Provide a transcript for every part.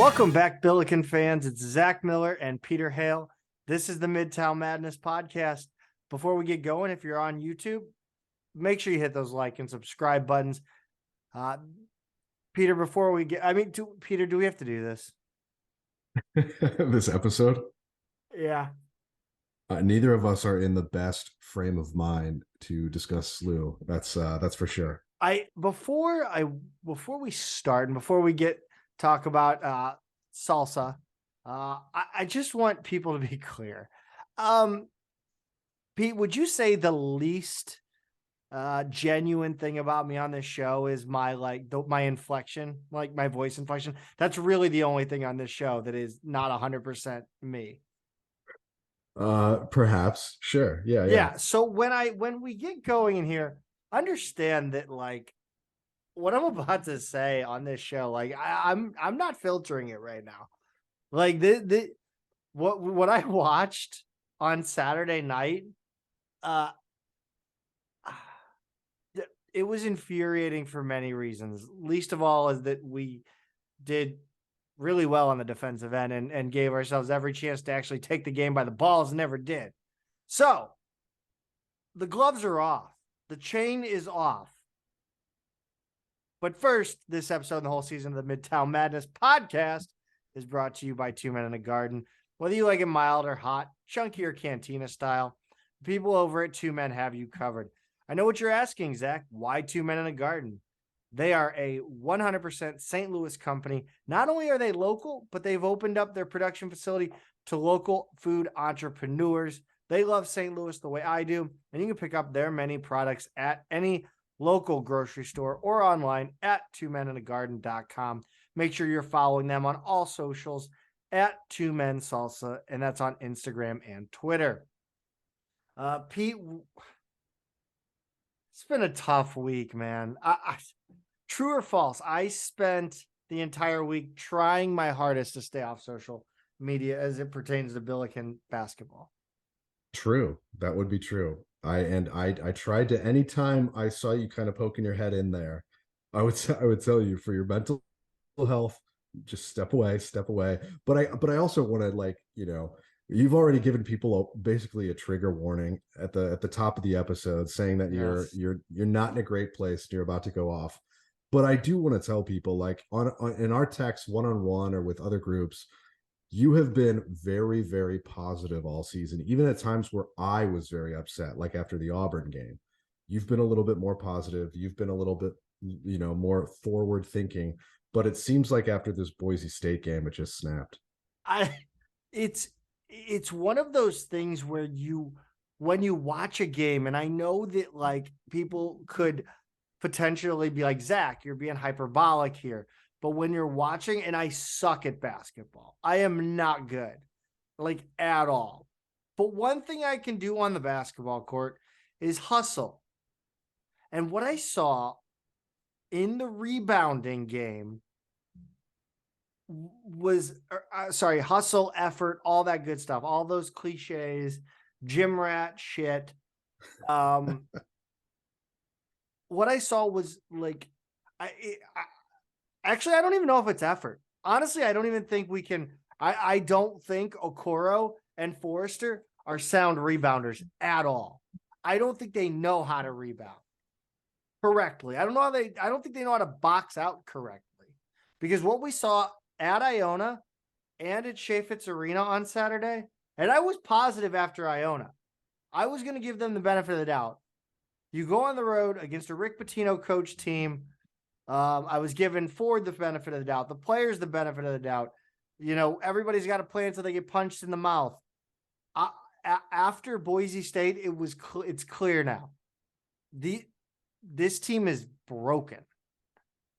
Welcome back, Billiken fans. It's Zach Miller and Peter Hale. This is the Midtown Madness Podcast. Before we get going, if you're on YouTube, make sure you hit those like and subscribe buttons. Peter, before we get, Peter, do we have to do this? This episode? Yeah. Neither of us are in the best frame of mind to discuss SLU. That's for sure. Before we start and before we talk about salsa, I just want people to be clear. Pete, would you say the least genuine thing about me on this show is my inflection, like my voice inflection? That's really the only thing on this show that is not 100% me. Perhaps. Sure. Yeah. So when we get going in here, understand that like what I'm about to say on this show, like I'm not filtering it right now. Like what I watched on Saturday night, it was infuriating for many reasons. Least of all is that we did really well on the defensive end and gave ourselves every chance to actually take the game by the balls, never did. So the gloves are off. The chain is off. But first, this episode and the whole season of the Midtown Madness Podcast is brought to you by Two Men in a Garden. Whether you like it mild or hot, chunky or cantina style, people over at Two Men have you covered. I know what you're asking, Zach. Why Two Men in a Garden? They are a 100% St. Louis company. Not only are they local, but they've opened up their production facility to local food entrepreneurs. They love St. Louis the way I do, and you can pick up their many products at any local grocery store or online at twomeninthegarden.com. Make sure you're following them on all socials at Two Men Salsa, and that's on Instagram and Twitter. Pete, it's been a tough week, man. True or false? I spent the entire week trying my hardest to stay off social media as it pertains to Billiken basketball. True. That would be true. I tried to, anytime I saw you kind of poking your head in there, I would tell you, for your mental health, just step away. But I also want to, you've already given people basically a trigger warning at the top of the episode, saying that Yes. you're not in a great place and you're about to go off. But I do want to tell people, like on in our text one-on-one or with other groups, you have been very, very positive all season, even at times where I was very upset, like after the Auburn game. You've been a little bit more positive. You've been a little bit, more forward thinking. But it seems like after this Boise State game, it just snapped. It's one of those things where when you watch a game, and I know that like people could potentially be like, Zach, you're being hyperbolic here. But when you're watching, and I suck at basketball, I am not good, like at all. But one thing I can do on the basketball court is hustle. And what I saw in the rebounding game was, hustle, effort, all that good stuff, all those cliches, gym rat shit. What I saw was like, Actually, I don't even know if it's effort. Honestly, I don't even think we can. I don't think Okoro and Forrester are sound rebounders at all. I don't think they know how to rebound correctly. I don't think they know how to box out correctly. Because what we saw at Iona and at Chaffetz Arena on Saturday, and I was positive after Iona, I was going to give them the benefit of the doubt. You go on the road against a Rick Pitino coach team. I was giving Ford the benefit of the doubt, the players the benefit of the doubt. Everybody's got a plan until they get punched in the mouth. After Boise State, it's clear now. This team is broken,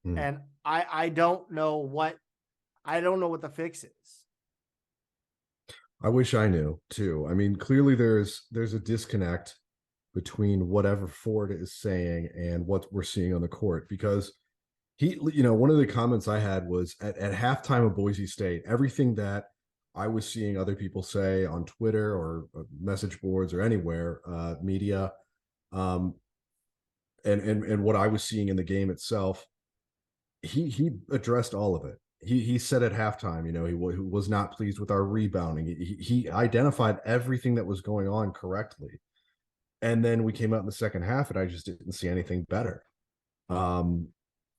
and I don't know what the fix is. I wish I knew too. I mean, clearly there's a disconnect between whatever Ford is saying and what we're seeing on the court, because one of the comments I had was at halftime of Boise State, everything that I was seeing other people say on Twitter or message boards or anywhere, media, and what I was seeing in the game itself, he addressed all of it. he said at halftime, he was not pleased with our rebounding. He identified everything that was going on correctly. And then we came out in the second half, and I just didn't see anything better. And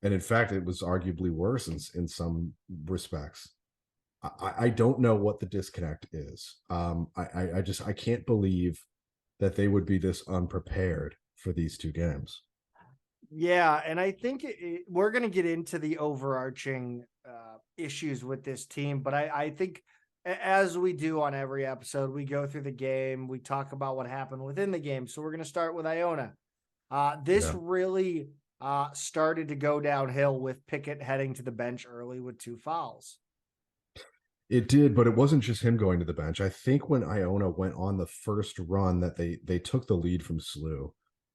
in fact, it was arguably worse in some respects. I don't know what the disconnect is. I can't believe that they would be this unprepared for these two games. Yeah, and I think we're going to get into the overarching issues with this team, but I think as we do on every episode, we go through the game, we talk about what happened within the game. So we're going to start with Iona. This really started to go downhill with Pickett heading to the bench early with 2 fouls. It did, but it wasn't just him going to the bench. I think when Iona went on the first run that they took the lead from SLU,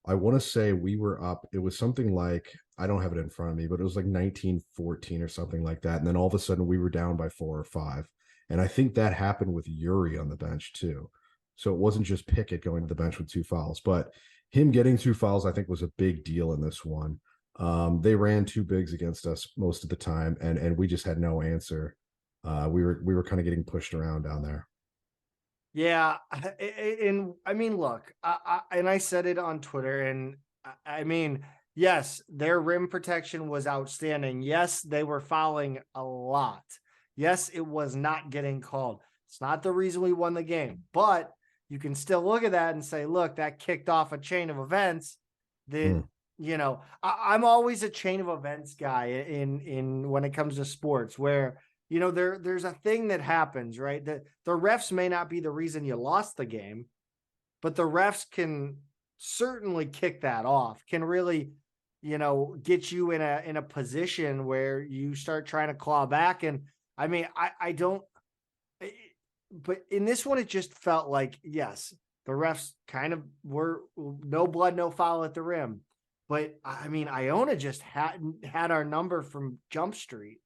I want to say we were up. It was something like, I don't have it in front of me, but it was like 19-14 or something like that. And then all of a sudden we were down by 4 or 5. And I think that happened with Yuri on the bench too. So it wasn't just Pickett going to the bench with 2 fouls, but him getting 2 fouls, I think, was a big deal in this one. They ran 2 bigs against us most of the time, and we just had no answer. We were kind of getting pushed around down there. Yeah, and I mean, look, I said it on Twitter, and I mean, yes, their rim protection was outstanding. Yes, they were fouling a lot. Yes, it was not getting called. It's not the reason we won the game, but you can still look at that and say, look, that kicked off a chain of events that, I'm always a chain of events guy in when it comes to sports, where there's a thing that happens, right? That the refs may not be the reason you lost the game, but the refs can certainly kick that off, can really, get you in a position where you start trying to claw back. And I mean, I don't, but in this one, it just felt like, yes, the refs kind of were no blood, no foul at the rim. But I mean, Iona just had our number from Jump Street.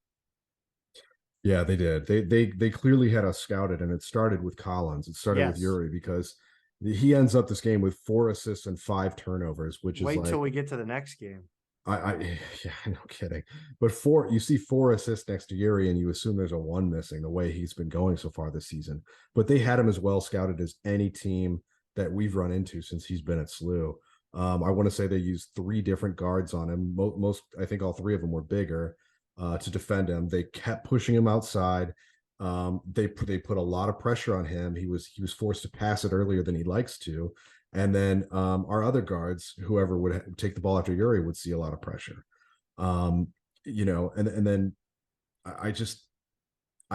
Yeah, they did. They clearly had us scouted, and it started with Collins. It started with Yuri, because he ends up this game with 4 assists and 5 turnovers, which Wait is till we get to the next game. Yeah, no kidding. But you see 4 assists next to Yuri, and you assume there's a 1 missing the way he's been going so far this season. But they had him as well scouted as any team that we've run into since he's been at SLU. I want to say they used 3 different guards on him. Most, I think all 3 of them were bigger to defend him. They kept pushing him outside. They put a lot of pressure on him. He was forced to pass it earlier than he likes to. And then our other guards, whoever would take the ball after Yuri, would see a lot of pressure. And then I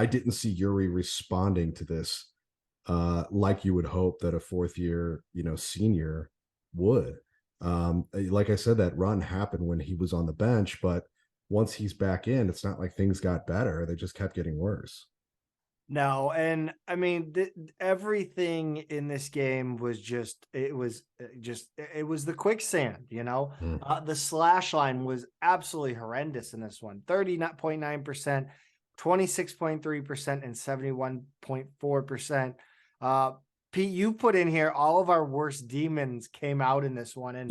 didn't see Yuri responding to this like you would hope that a 4th year, senior would. Like I said, that run happened when he was on the bench, but once he's back in, it's not like things got better. They just kept getting worse. No, and I mean, everything in this game was it was the quicksand, the slash line was absolutely horrendous in this one. 30.9%, 26.3%, and 71.4%. Pete, you put in here all of our worst demons came out in this one. And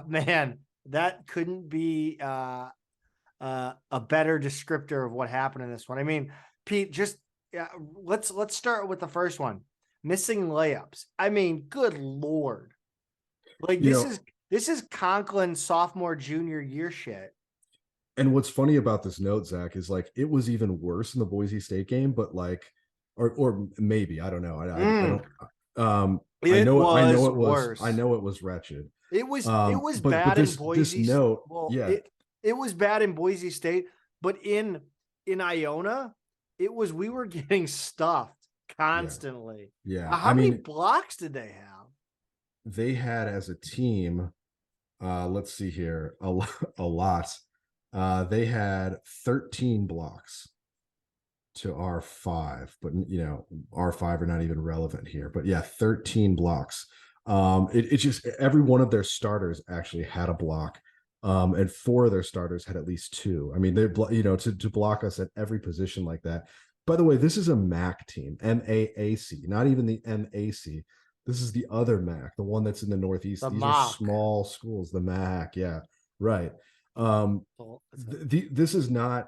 man, that couldn't be a better descriptor of what happened in this one. I mean, Pete, just let's start with the first one. Missing layups. I mean, good Lord. Like this is Conklin sophomore, junior year shit. And what's funny about this note, Zach, is like it was even worse in the Boise State game, but like, or maybe, I don't know. I don't I know it was wretched. It was bad in Boise. This note, it was bad in Boise State, but in Iona, we were getting stuffed constantly. Yeah. How many blocks did they have? They had, as a team, let's see here, a lot. They had 13 blocks to our 5, but our 5 are not even relevant here. But yeah, 13 blocks. It just, every one of their starters actually had a block. And 4 of their starters had at least 2. I mean, they, to block us at every position like that. By the way, this is a MAC team, MAAC, not even the MAC. This is the other MAC, the one that's in the Northeast. These are small schools, the MAC. Yeah, right. This is not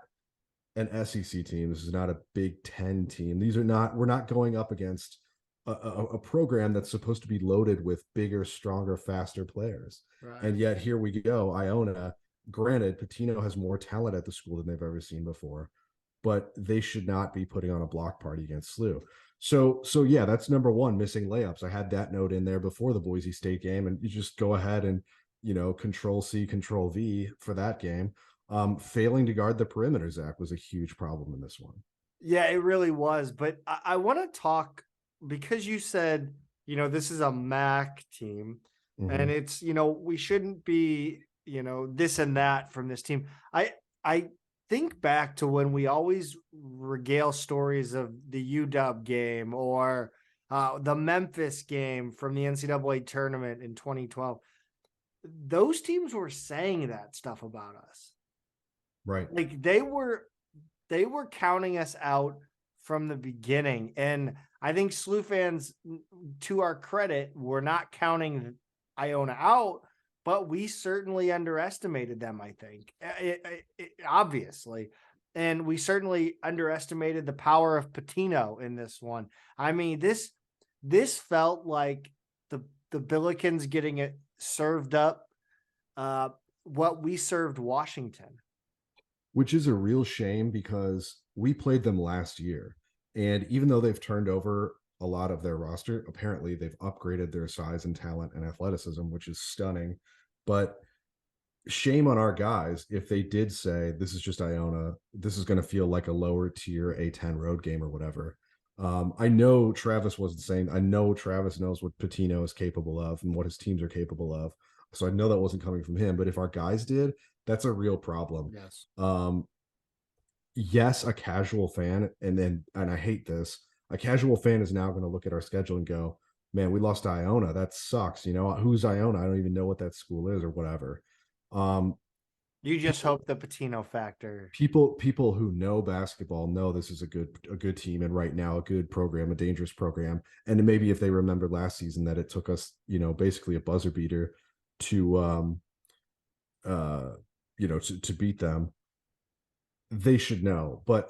an SEC team. This is not a Big Ten team. We're not going up against a program that's supposed to be loaded with bigger, stronger, faster players. Right. And yet here we go. Iona, granted, Pitino has more talent at the school than they've ever seen before, but they should not be putting on a block party against SLU. So yeah, that's number one, missing layups. I had that note in there before the Boise State game, and you just go ahead and, control C, control V for that game. Failing to guard the perimeter, Zach, was a huge problem in this one. Yeah, it really was. But I want to talk, because you said, this is a MAC team, and it's, we shouldn't be, this and that from this team. I think back to when we always regale stories of the UW game or the Memphis game from the NCAA tournament in 2012. Those teams were saying that stuff about us. Right. Like they were counting us out from the beginning. And I think SLU fans, to our credit, were not counting Iona out, but we certainly underestimated them, I think, obviously. And we certainly underestimated the power of Pitino in this one. I mean, this felt like the Billikens getting it served up what we served Washington. Which is a real shame because we played them last year. And even though they've turned over a lot of their roster, apparently they've upgraded their size and talent and athleticism, which is stunning. But shame on our guys if they did say, this is just Iona, this is going to feel like a lower tier A10 road game or whatever. I know Travis wasn't saying, I know Travis knows what Pitino is capable of and what his teams are capable of. So I know that wasn't coming from him. But if our guys did, that's a real problem. Yes. Yes, a casual fan, and I hate this, a casual fan is now going to look at our schedule and go, man, we lost to Iona. That sucks. Who's Iona? I don't even know what that school is or whatever. You just hope the Pitino factor. People who know basketball know this is a good team, and right now a good program, a dangerous program. And maybe if they remember last season that it took us, basically a buzzer beater to to beat them, they should know. But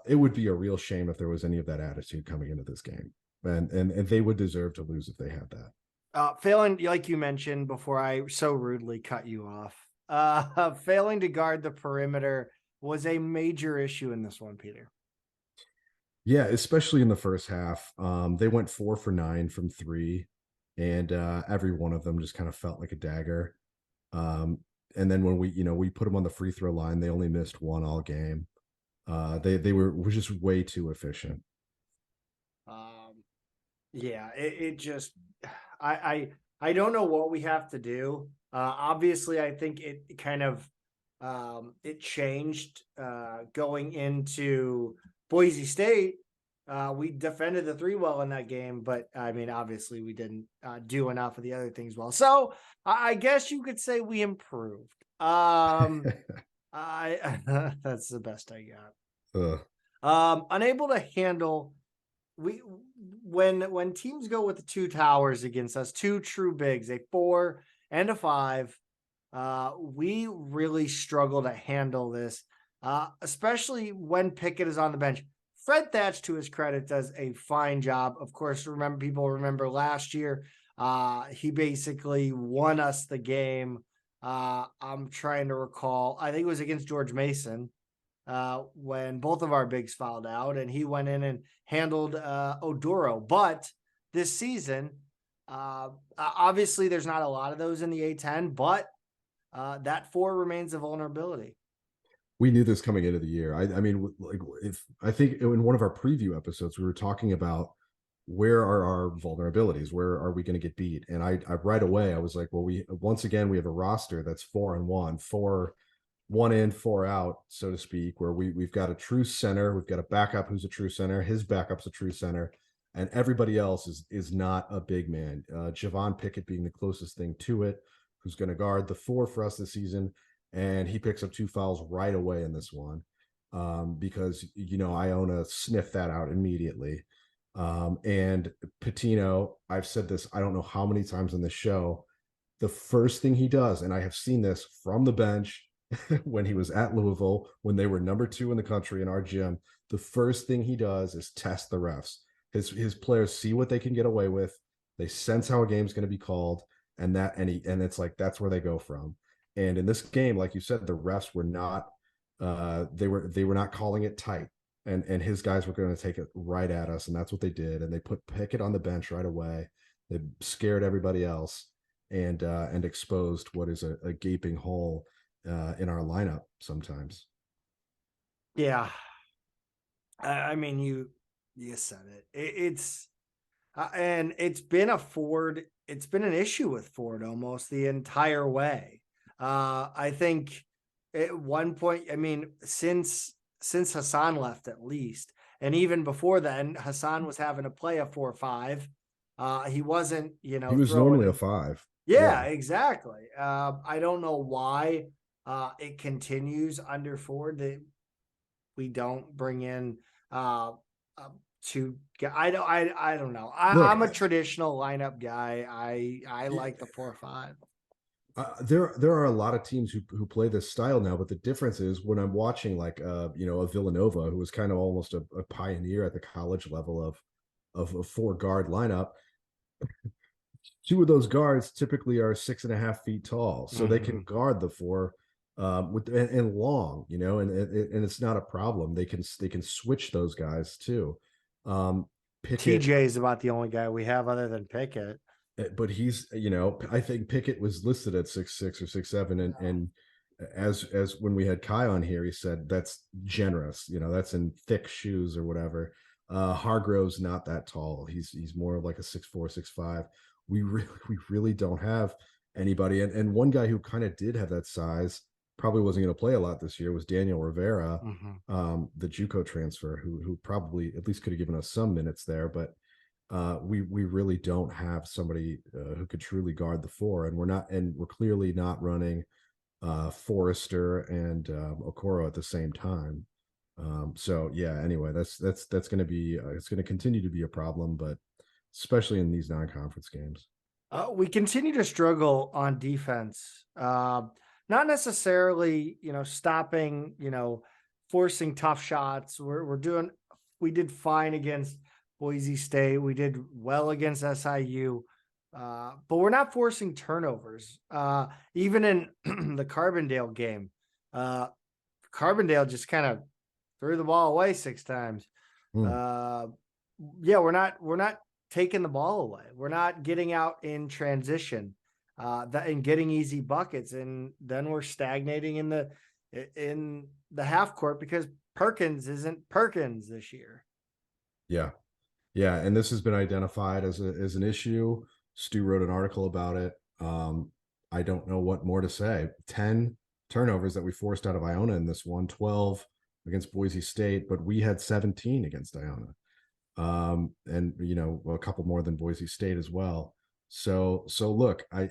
it would be a real shame if there was any of that attitude coming into this game, and they would deserve to lose if they had that. Failing, like you mentioned before I so rudely cut you off, failing to guard the perimeter was a major issue in this one, Peter. Yeah, especially in the first half. They went 4 for 9 from 3, and every one of them just kind of felt like a dagger. And then when we put them on the free throw line, they only missed 1 all game. They were just way too efficient. Yeah, it just, I don't know what we have to do. Obviously, I think it kind of, it changed going into Boise State. We defended the 3 well in that game, but I mean, obviously we didn't do enough of the other things well. So I guess you could say we improved. That's the best I got. Unable to handle when teams go with the 2 towers against us, 2 true bigs, a 4 and a 5. We really struggle to handle this, especially when Pickett is on the bench. Fred Thatch, to his credit, does a fine job. Of course, people remember last year, he basically won us the game. I'm trying to recall. I think it was against George Mason when both of our bigs fouled out, and he went in and handled Oduro. But this season, obviously, there's not a lot of those in the A10, but that 4 remains a vulnerability. We knew this coming into the year. I think in one of our preview episodes, we were talking about where are our vulnerabilities? Where are we going to get beat? And I right away, I was like, well, we have a roster that's 4-1, 1 in, 4 out, so to speak, where we've got a true center. We've got a backup who's a true center. His backup's a true center. And everybody else is not a big man. Javon Pickett being the closest thing to it, who's going to guard the 4 for us this season. And he picks up 2 fouls right away in this one because, Iona sniffed that out immediately. And Pitino, I've said this, I don't know how many times on the show, the first thing he does, and I have seen this from the bench when he was at Louisville, when they were number 2 in the country in our gym, the first thing he does is test the refs. His players see what they can get away with. They sense how a game's going to be called, and it's like that's where they go from. And in this game, like you said, the refs were not they were not calling it tight, and his guys were going to take it right at us, and that's what they did. And they put Pickett on the bench right away. They scared everybody else, and exposed what is a gaping hole in our lineup sometimes. Yeah, I mean, you said it's and it's been it's been an issue with Ford almost the entire way. I think at one point, I mean, since Hassan left at least, and even before then, Hassan was having to play a 4-5. He wasn't, he was normally a 5. Yeah, exactly. I don't know why it continues under Ford that we don't bring in to I don't know. I'm a traditional lineup guy. I like the 4-5. There are a lot of teams who play this style now, but the difference is when I'm watching like a Villanova, who was kind of almost a pioneer at the college level of a 4-guard lineup. 2 of those guards typically are 6.5 feet tall, so they can guard the 4 and long, and it's not a problem. They can switch those guys too. Pickett, TJ is about the only guy we have other than Pickett, but he's I think Pickett was listed at 6'6" or 6'7", and as when we had Kai on here, he said that's generous. That's in thick shoes or whatever. Hargrove's not that tall. He's more of like a 6'4", 6'5". We really don't have anybody. And one guy who kind of did have that size, probably wasn't going to play a lot this year, was Daniel Rivera, the JUCO transfer, who probably at least could have given us some minutes there. But we really don't have somebody who could truly guard the 4, and we're clearly not running Forrester and Okoro at the same time. So yeah, anyway, that's going to be it's going to continue to be a problem, but especially in these non-conference games. We continue to struggle on defense. Not necessarily, stopping, forcing tough shots. We did fine against Boise State. We did well against SIU. But we're not forcing turnovers. Even in the Carbondale game, Carbondale just kind of threw the ball away 6 times. Yeah, we're not taking the ball away. We're not getting out in transition and getting easy buckets. And then we're stagnating in the half court because Perkins isn't Perkins this year. Yeah. Yeah. And this has been identified as an issue. Stu wrote an article about it. I don't know what more to say. 10 turnovers that we forced out of Iona in this one, 12 against Boise State, but we had 17 against Iona. And a couple more than Boise State as well. So look, I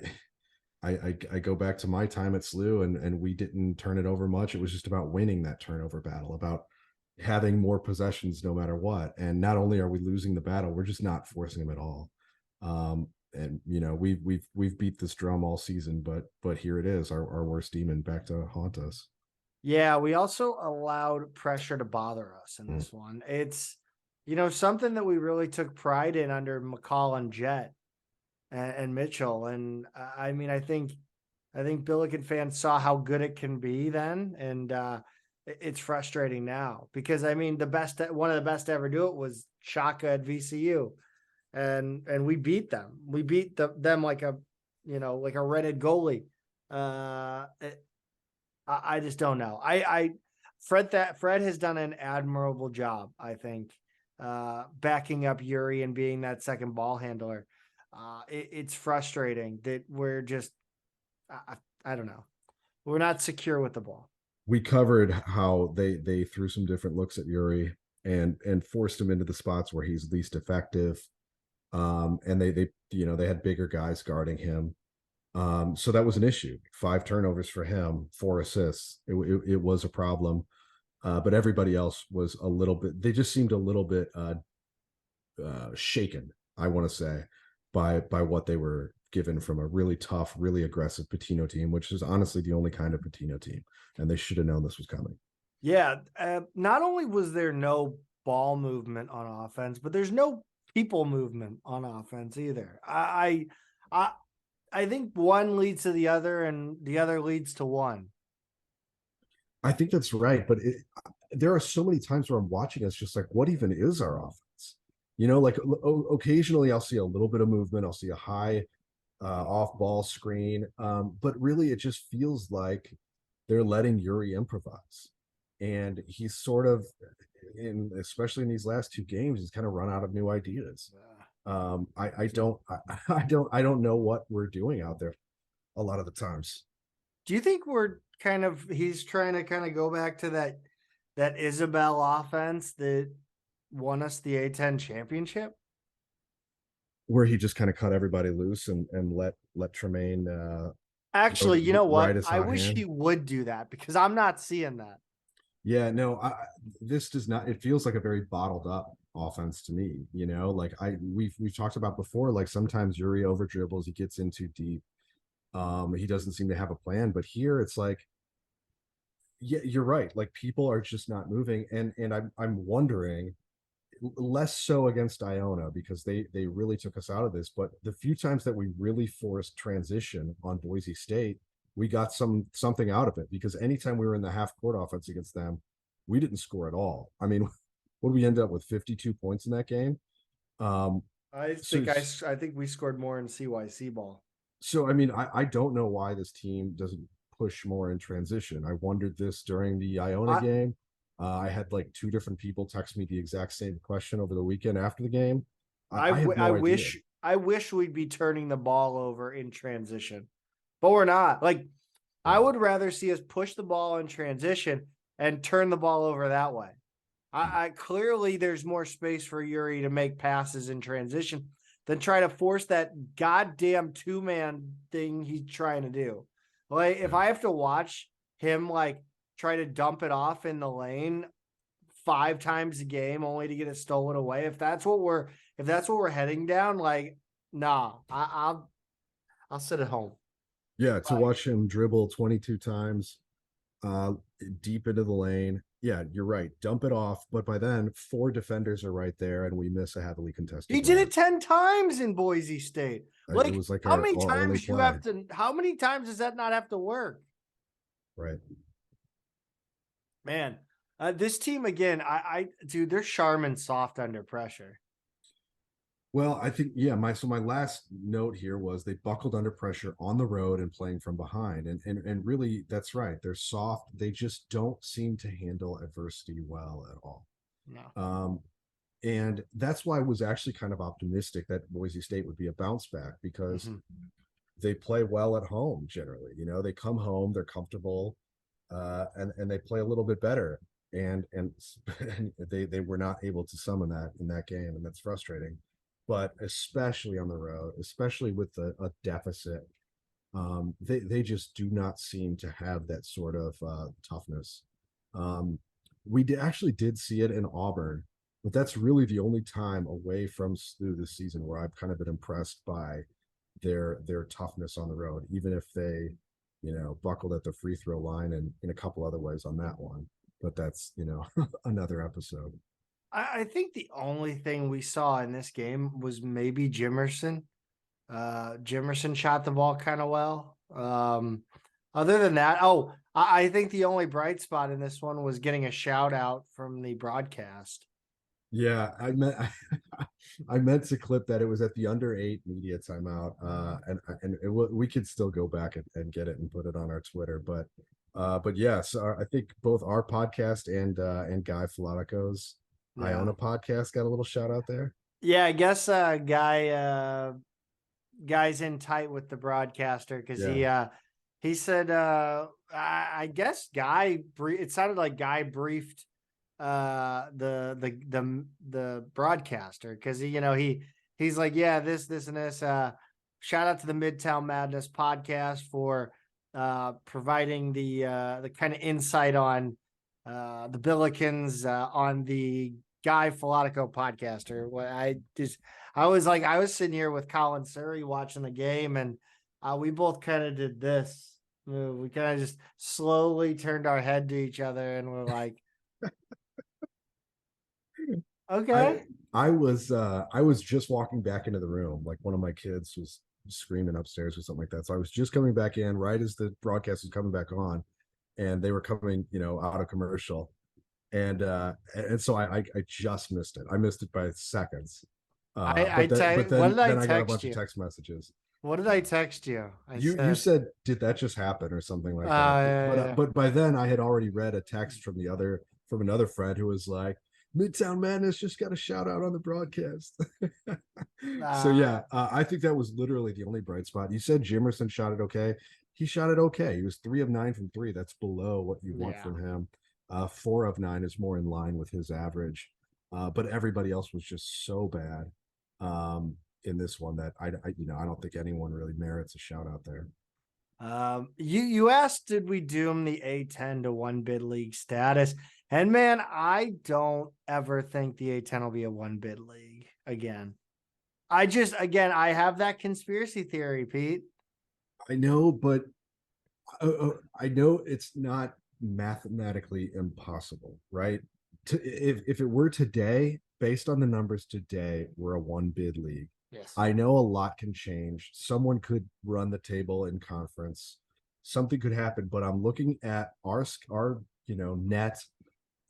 go back to my time at SLU, and we didn't turn it over much. It was just about winning that turnover battle, about having more possessions no matter what. And not only are we losing the battle, we're just not forcing them at all. And we've beat this drum all season, but here it is, our worst demon back to haunt us. Yeah, we also allowed pressure to bother us in this one. It's something that we really took pride in under McCall and Jet and Mitchell. And I mean, I think Billiken fans saw how good it can be then. And it's frustrating now because I mean, one of the best to ever do it was Shaka at VCU. And we beat them. We beat them like a rented goalie. I just don't know. Fred has done an admirable job, I think, backing up Yuri and being that second ball handler. It's frustrating that we're just, I don't know. We're not secure with the ball. We covered how they threw some different looks at Yuri and forced him into the spots where he's least effective. And they had bigger guys guarding him. So that was an issue. 5 turnovers for him, 4 assists. It was a problem. But everybody else was they just seemed a little bit shaken, I want to say, by what they were given from a really tough, really aggressive Patino team, which is honestly the only kind of Patino team. And they should have known this was coming. Yeah. Not only was there no ball movement on offense, but there's no people movement on offense either. I think one leads to the other and the other leads to one. I think that's right. But there are so many times where I'm watching, it's just like, what even is our offense? You know, like occasionally I'll see a little bit of movement. I'll see a high off ball screen. But really, it just feels like they're letting Yuri improvise. And he's sort of, especially in these last two games, he's kind of run out of new ideas. I don't know what we're doing out there a lot of the times. Do you think he's trying to kind of go back to that Isabel offense that won us the A10 championship? Where he just kind of cut everybody loose and let Tremaine actually, you know what? I wish hand. he would do that because I'm not seeing that. Yeah, no, this does not, it feels like a very bottled up offense to me, you know, like we've talked about before, like sometimes Yuri over dribbles, he gets in too deep. He doesn't seem to have a plan, but here it's like, yeah, you're right. Like people are just not moving. And I'm wondering, less so against Iona because they really took us out of this, but the few times that we really forced transition on Boise State, we got something out of it, because anytime we were in the half court offense against them, we didn't score at all. I mean, what did we end up with? 52 points in that game. I think we scored more in CYC ball. So I mean, I don't know why this team doesn't push more in transition. I wondered this during the Iona game. I had like two different people text me the exact same question over the weekend after the game. I wish we'd be turning the ball over in transition, but we're not. Like, I would rather see us push the ball in transition and turn the ball over that way. I clearly there's more space for Yuri to make passes in transition than try to force that goddamn 2-man thing he's trying to do. Like, if I have to watch him like try to dump it off in the lane 5 times a game only to get it stolen away, if that's what we're heading down, like, nah, I'll sit at home. Yeah, to watch him dribble 22 times deep into the lane. Yeah, you're right. Dump it off, but by then 4 defenders are right there, and we miss a heavily contested. He did it 10 times in Boise State. Like, it was like how many times how many times does that not have to work? Right. Man, this team again, dude, they're Charmin soft under pressure. Well, I think, yeah, my last note here was they buckled under pressure on the road and playing from behind. And really, that's right. They're soft. They just don't seem to handle adversity well at all. No. And that's why I was actually kind of optimistic that Boise State would be a bounce back, because they play well at home generally. You know, they come home, they're comfortable, and they play a little bit better. And they were not able to summon that in that game, and that's frustrating. But especially on the road, especially with a deficit, they just do not seem to have that sort of toughness. We actually did see it in Auburn, but that's really the only time away from SLU this season where I've kind of been impressed by their toughness on the road, even if they, you know, buckled at the free throw line and in a couple other ways on that one. But that's, you know, another episode. I think the only thing we saw in this game was maybe Jimerson. Jimerson shot the ball kind of well. Other than that, I think the only bright spot in this one was getting a shout out from the broadcast. Yeah, I meant to clip that. It was at the under 8 media timeout, we could still go back and get it and put it on our Twitter. But yes, I think both our podcast and Guy Filatico's Iona podcast got a little shout out there. Yeah, I guess guy's in tight with the broadcaster because he said I guess it sounded like Guy briefed the broadcaster, because he's like, yeah, this and this. Shout out to the Midtown Madness podcast for providing the kind of insight on the Billikens on the Guy Filatico podcaster. I was sitting here with Colin Surrey watching the game, and we both kind of did this move. We kind of just slowly turned our head to each other, and we're like, okay. I was just walking back into the room, like one of my kids was screaming upstairs or something like that. So I was just coming back in right as the broadcast was coming back on, and they were coming, out of commercial. And so I just missed it. I missed it by seconds. But What then did I then I got a text bunch of you? text messages. What did I text you? I You said, said, did that just happen or something like that? yeah. But by then I had already read a text from another friend who was like, Midtown Madness just got a shout out on the broadcast. So yeah, I think that was literally the only bright spot. You said Jimerson shot it okay. He shot it okay. He was 3 of 9 from three. That's below what you want Yeah. from him. 4 of 9 is more in line with his average. But everybody else was just so bad in this one that I don't think anyone really merits a shout out there. You asked, did we doom the A10 to 1 bid league status? And man, I don't ever think the A10 will be a 1 bid league again. I have that conspiracy theory, Pete. I know, but I know it's not mathematically impossible, right? If it were today, based on the numbers today, we're a 1 bid league. Yes. I know a lot can change. Someone could run the table in conference. Something could happen, but I'm looking at our net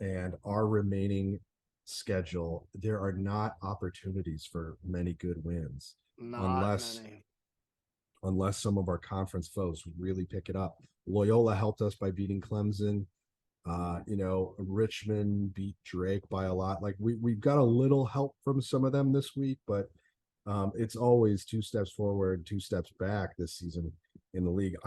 and our remaining schedule. There are not opportunities for many good wins Not unless many. unless some of our conference foes really pick it up. Loyola helped us by beating Clemson. Richmond beat Drake by a lot. Like we've got a little help from some of them this week, but it's always 2 steps forward, 2 steps back this season in the league.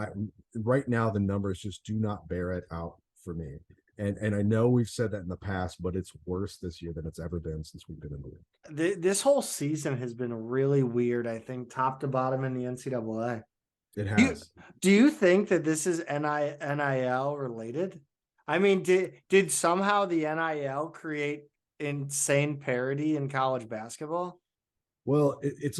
Right now the numbers just do not bear it out for me. And I know we've said that in the past, but it's worse this year than it's ever been since we've been in the league. This whole season has been really weird, I think, top to bottom in the NCAA. It has. Do you think that this is NIL related? I mean, did somehow the NIL create insane parity in college basketball? Well, it's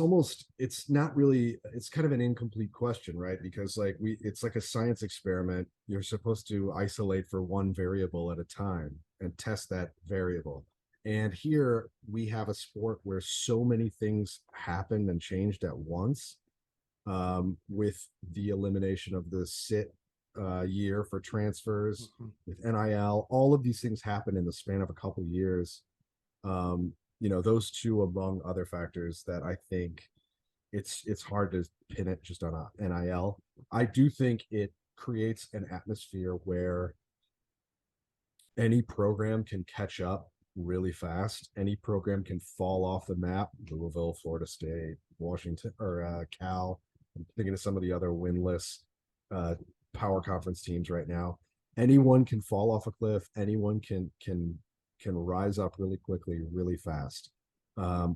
not really, it's kind of an incomplete question, right? Because it's like a science experiment. You're supposed to isolate for one variable at a time and test that variable. And here we have a sport where so many things happened and changed at once, with the elimination of the sit year for transfers, with NIL. All of these things happen in the span of a couple years. Those two among other factors that I think it's hard to pin it just on a NIL. I do think it creates an atmosphere where any program can catch up really fast. Any program can fall off the map. Louisville, Florida State, Washington, or Cal. I'm thinking of some of the other winless power conference teams right now. Anyone can fall off a cliff. Anyone can rise up really quickly, really fast,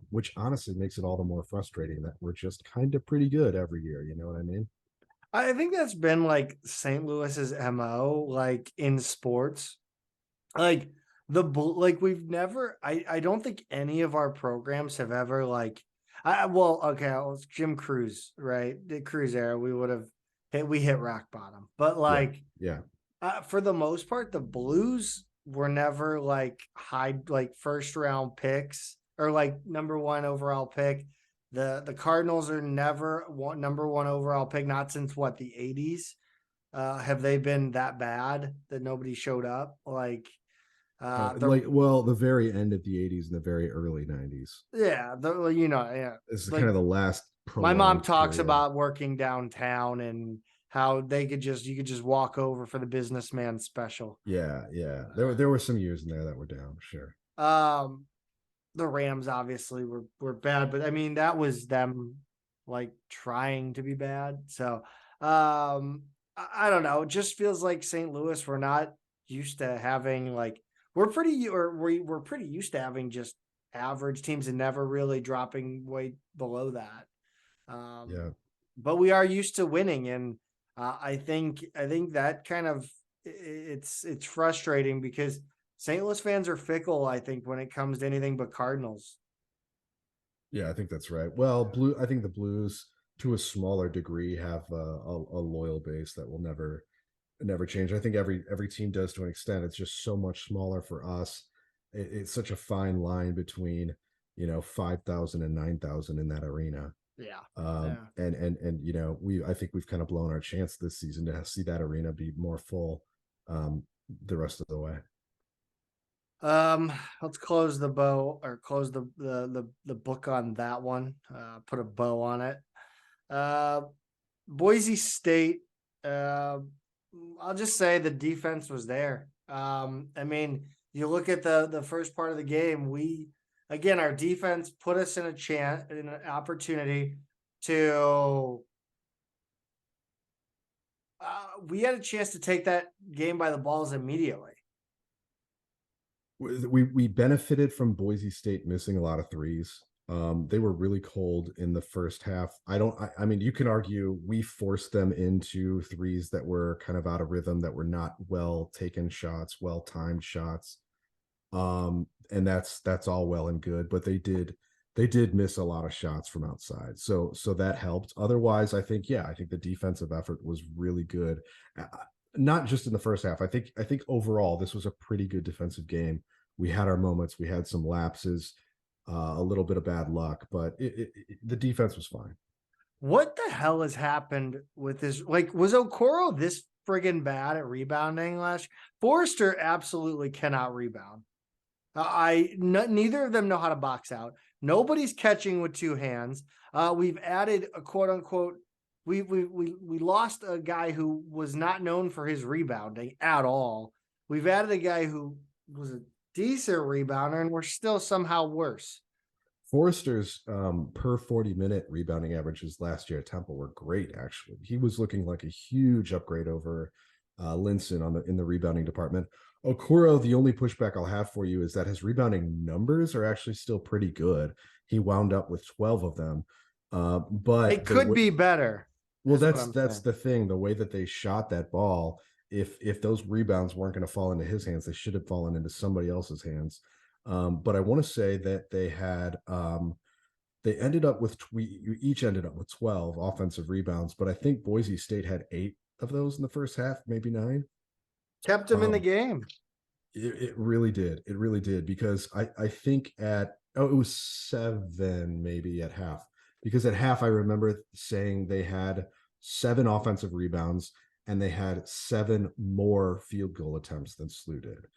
which honestly makes it all the more frustrating that we're just kind of pretty good every year. You know what I mean? I think that's been like St. Louis's MO, like in sports. Like we've never, I don't think any of our programs have ever Jim Cruz, right? The Cruz era, we hit rock bottom. But Yeah. for the most part, the Blues were never like first round picks or like number 1 overall pick. The Cardinals are never number 1 overall pick, not since the 80s. Have they been that bad that nobody showed up? The very end of the 80s and the very early 90s. Yeah, This is kind of the last. My mom talks period. about working downtown and how you could just walk over for the businessman special. Yeah. There were some years in there that were down, sure. The Rams obviously were bad, but I mean that was them like trying to be bad. So I don't know. It just feels like St. Louis, we're not used to having we're pretty used to having just average teams and never really dropping way below that. Yeah. But we are used to winning, and I think that kind of it's frustrating because St. Louis fans are fickle, I think, when it comes to anything but Cardinals. Yeah, I think that's right. Well, I think the Blues, to a smaller degree, have a loyal base that will never change. I think every team does to an extent. It's just so much smaller for us. It's such a fine line between 5,000 and 9,000 in that arena. Yeah. And I think we've kind of blown our chance this season to see that arena be more full the rest of the way. Let's close the bow or close the book on that one. Put a bow on it. Boise State. I'll just say the defense was there. I mean, you look at the first part of the game. Our defense put us in an opportunity to. We had a chance to take that game by the balls immediately. We benefited from Boise State missing a lot of threes. They were really cold in the first half. I mean, you can argue we forced them into threes that were kind of out of rhythm, that were not well taken shots, well timed shots. And that's all well and good, but they did miss a lot of shots from outside. So that helped. Otherwise, I think the defensive effort was really good. Not just in the first half. I think overall this was a pretty good defensive game. We had our moments, we had some lapses, a little bit of bad luck, but the defense was fine. What the hell has happened with this? Like, was Okoro this friggin' bad at rebounding last year? Forrester absolutely cannot rebound. Neither of them know how to box out. Nobody's catching with two hands. We've added a quote unquote. We lost a guy who was not known for his rebounding at all. We've added a guy who was a decent rebounder, and we're still somehow worse. Forrester's per 40-minute rebounding averages last year at Temple were great. Actually, he was looking like a huge upgrade over Linson in the rebounding department. Okoro, the only pushback I'll have for you is that his rebounding numbers are actually still pretty good. He wound up with 12 of them, but it could be better. Well, that's the thing. The way that they shot that ball, if those rebounds weren't going to fall into his hands, they should have fallen into somebody else's hands. But I want to say that they each ended up with 12 offensive rebounds, but I think Boise State had 8 of those in the first half, maybe 9. Kept him in the game. It really did. It really did, because I think it was 7 maybe at half. Because at half, I remember saying they had 7 offensive rebounds and they had 7 more field goal attempts than SLU did.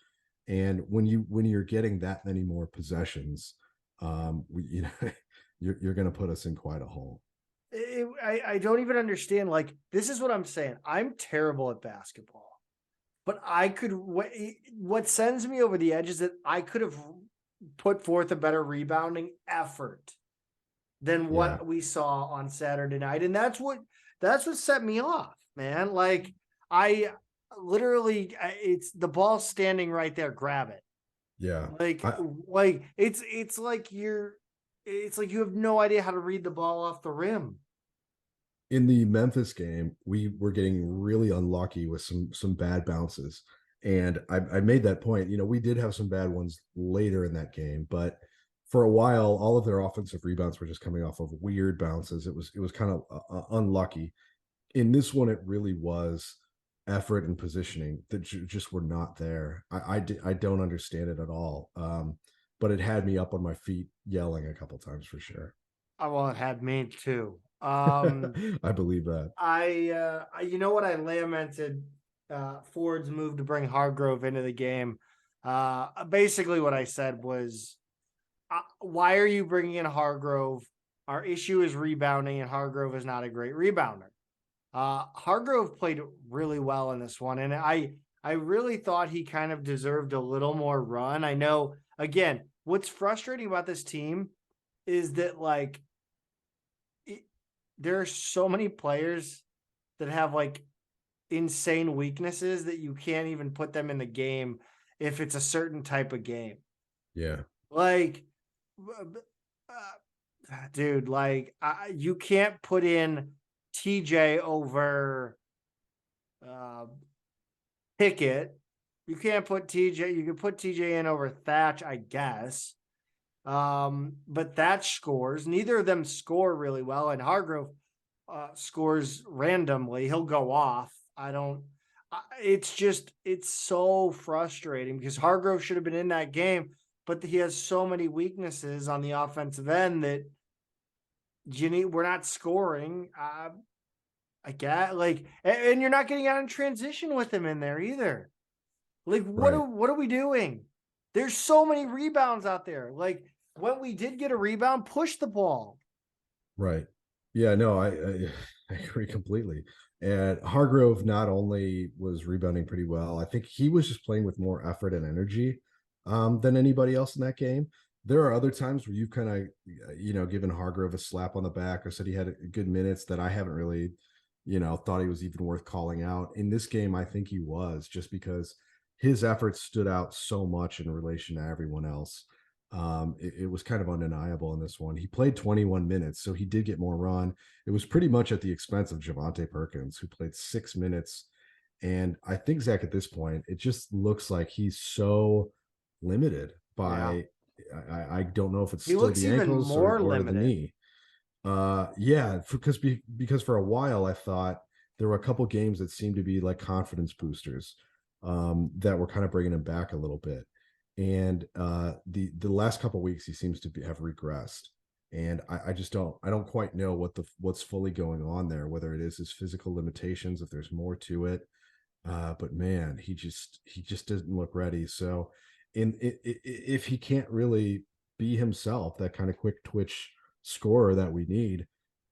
And when you're getting that many more possessions, you're going to put us in quite a hole. I don't even understand. Like, this is what I'm saying. I'm terrible at basketball, but what sends me over the edge is that I could have put forth a better rebounding effort than what we saw on Saturday night. And that's what set me off, man. Like, I literally, it's the ball standing right there, grab it. Yeah. It's like you have no idea how to read the ball off the rim. In the Memphis game, we were getting really unlucky with some bad bounces. And I made that point. We did have some bad ones later in that game, but for a while, all of their offensive rebounds were just coming off of weird bounces. It was kind of unlucky. In this one, it really was effort and positioning that just were not there. I don't understand it at all. But it had me up on my feet yelling a couple times for sure. Well, it had me too. I believe that. You know what I lamented? Ford's move to bring Hargrove into the game. Basically, what I said was, why are you bringing in Hargrove? Our issue is rebounding, and Hargrove is not a great rebounder. Hargrove played really well in this one, and I really thought he kind of deserved a little more run. I know, again, what's frustrating about this team is that, like, there are so many players that have, like, insane weaknesses that you can't even put them in the game if it's a certain type of game. Yeah. Like, dude, like, you can't put in TJ over Pickett. You can't put TJ. You can put TJ in over Thatch, I guess. But Thatch scores. Neither of them score really well, and Hargrove scores randomly. He'll go off. It's so frustrating because Hargrove should have been in that game, but he has so many weaknesses on the offensive end that we're not scoring. I get and you're not getting out in transition with him in there either. Like, what are we doing? There's so many rebounds out there. Like, when we did get a rebound, push the ball. Right. Yeah, no, I agree completely. And Hargrove not only was rebounding pretty well, I think he was just playing with more effort and energy than anybody else in that game. There are other times where you've kind of, given Hargrove a slap on the back or said he had good minutes that I haven't really, thought he was even worth calling out. In this game, I think he was, just because his efforts stood out so much in relation to everyone else. It was kind of undeniable in this one. He played 21 minutes, so he did get more run. It was pretty much at the expense of Javonte Perkins, who played 6 minutes. And I think, Zach, at this point, it just looks like he's so limited by, I don't know if it's still the ankles or the knee. Because for a while I thought there were a couple games that seemed to be like confidence boosters that were kind of bringing him back a little bit. And the last couple of weeks he seems to have regressed, and I just don't quite know what's fully going on there, whether it is his physical limitations, if there's more to it. But man, he just doesn't look ready. So if he can't really be himself, that kind of quick twitch scorer that we need,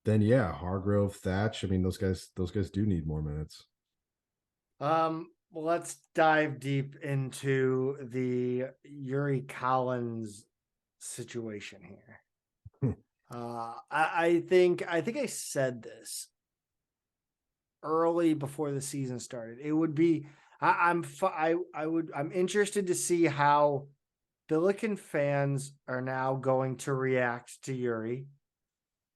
then yeah, Hargrove, Thatch, I mean, those guys do need more minutes. Well, let's dive deep into the Yuri Collins situation here. I think I said this early before the season started. It would be I'm interested to see how Billiken fans are now going to react to Yuri.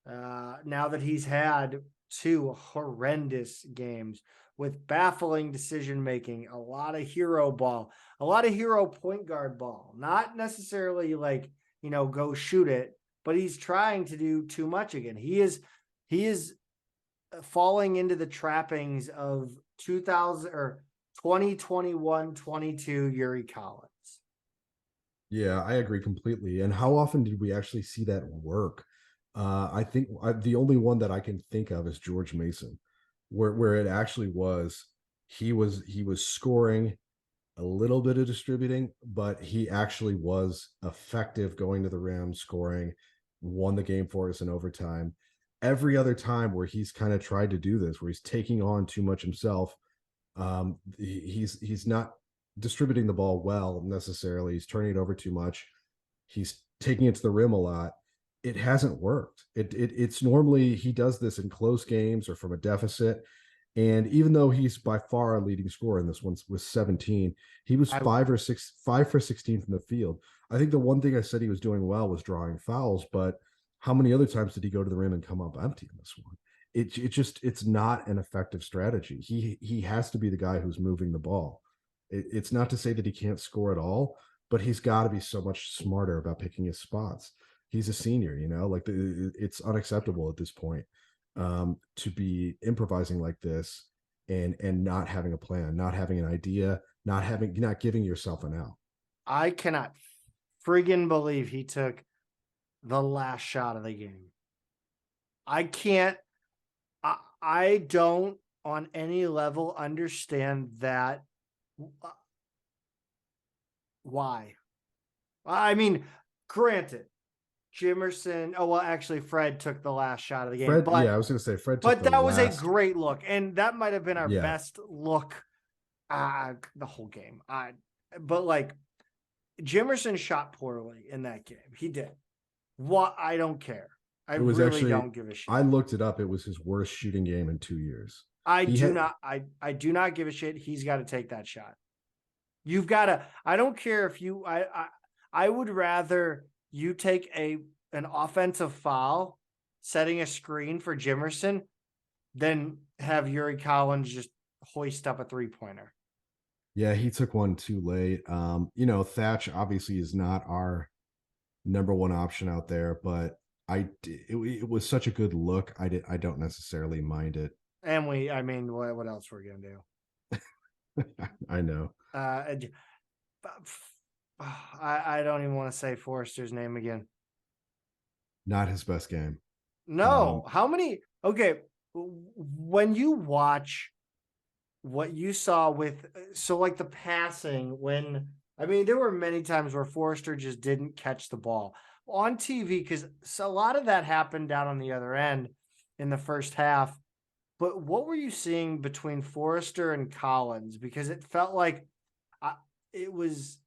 Now that he's had 2 horrendous games with baffling decision making, a lot of hero ball, a lot of hero point guard ball, not necessarily like, go shoot it, but he's trying to do too much again. He is falling into the trappings of 2021-22 Yuri Collins. Yeah, I agree completely. And how often did we actually see that work? I think the only one that I can think of is George Mason, where it actually was, he was scoring, a little bit of distributing, but he actually was effective going to the rim, scoring, won the game for us in overtime. Every other time where he's kind of tried to do this, where he's taking on too much himself, he's not distributing the ball well necessarily. He's turning it over too much. He's taking it to the rim a lot. It hasn't worked. It's normally he does this in close games or from a deficit. And even though he's by far a leading scorer in this one with 17, he was 5 for 16 from the field. I think the one thing I said he was doing well was drawing fouls, but how many other times did he go to the rim and come up empty in this one? It's not an effective strategy. He has to be the guy who's moving the ball. It's not to say that he can't score at all, but he's got to be so much smarter about picking his spots. He's a senior, it's unacceptable at this point to be improvising like this and not having a plan, not having an idea, not giving yourself an out. I cannot friggin' believe he took the last shot of the game. I don't on any level understand that. Why? I mean, granted, Jimerson. Oh, well, actually, Fred took the last shot of the game. I was going to say Fred took but that was a great look. And that might have been our best look the whole game. But like, Jimerson shot poorly in that game. He did. What? I don't care. I really don't give a shit. I looked it up. It was his worst shooting game in 2 years. I do not give a shit. He's got to take that shot. You've got to. I don't care if you. I would rather you take an offensive foul, setting a screen for Jimerson, than have Yuri Collins just hoist up a 3-pointer. Yeah, he took one too late. Thatch obviously is not our number one option out there, but it was such a good look. I don't necessarily mind it. And I mean, what else we're gonna do? I know. Uh, I don't even want to say Forrester's name again. Not his best game. No, how many? Okay, when you watch what you saw with, so like the passing, when I mean, there were many times where Forrester just didn't catch the ball on TV because a lot of that happened down on the other end in the first half. But what were you seeing between Forrester and Collins? Because it felt like it was,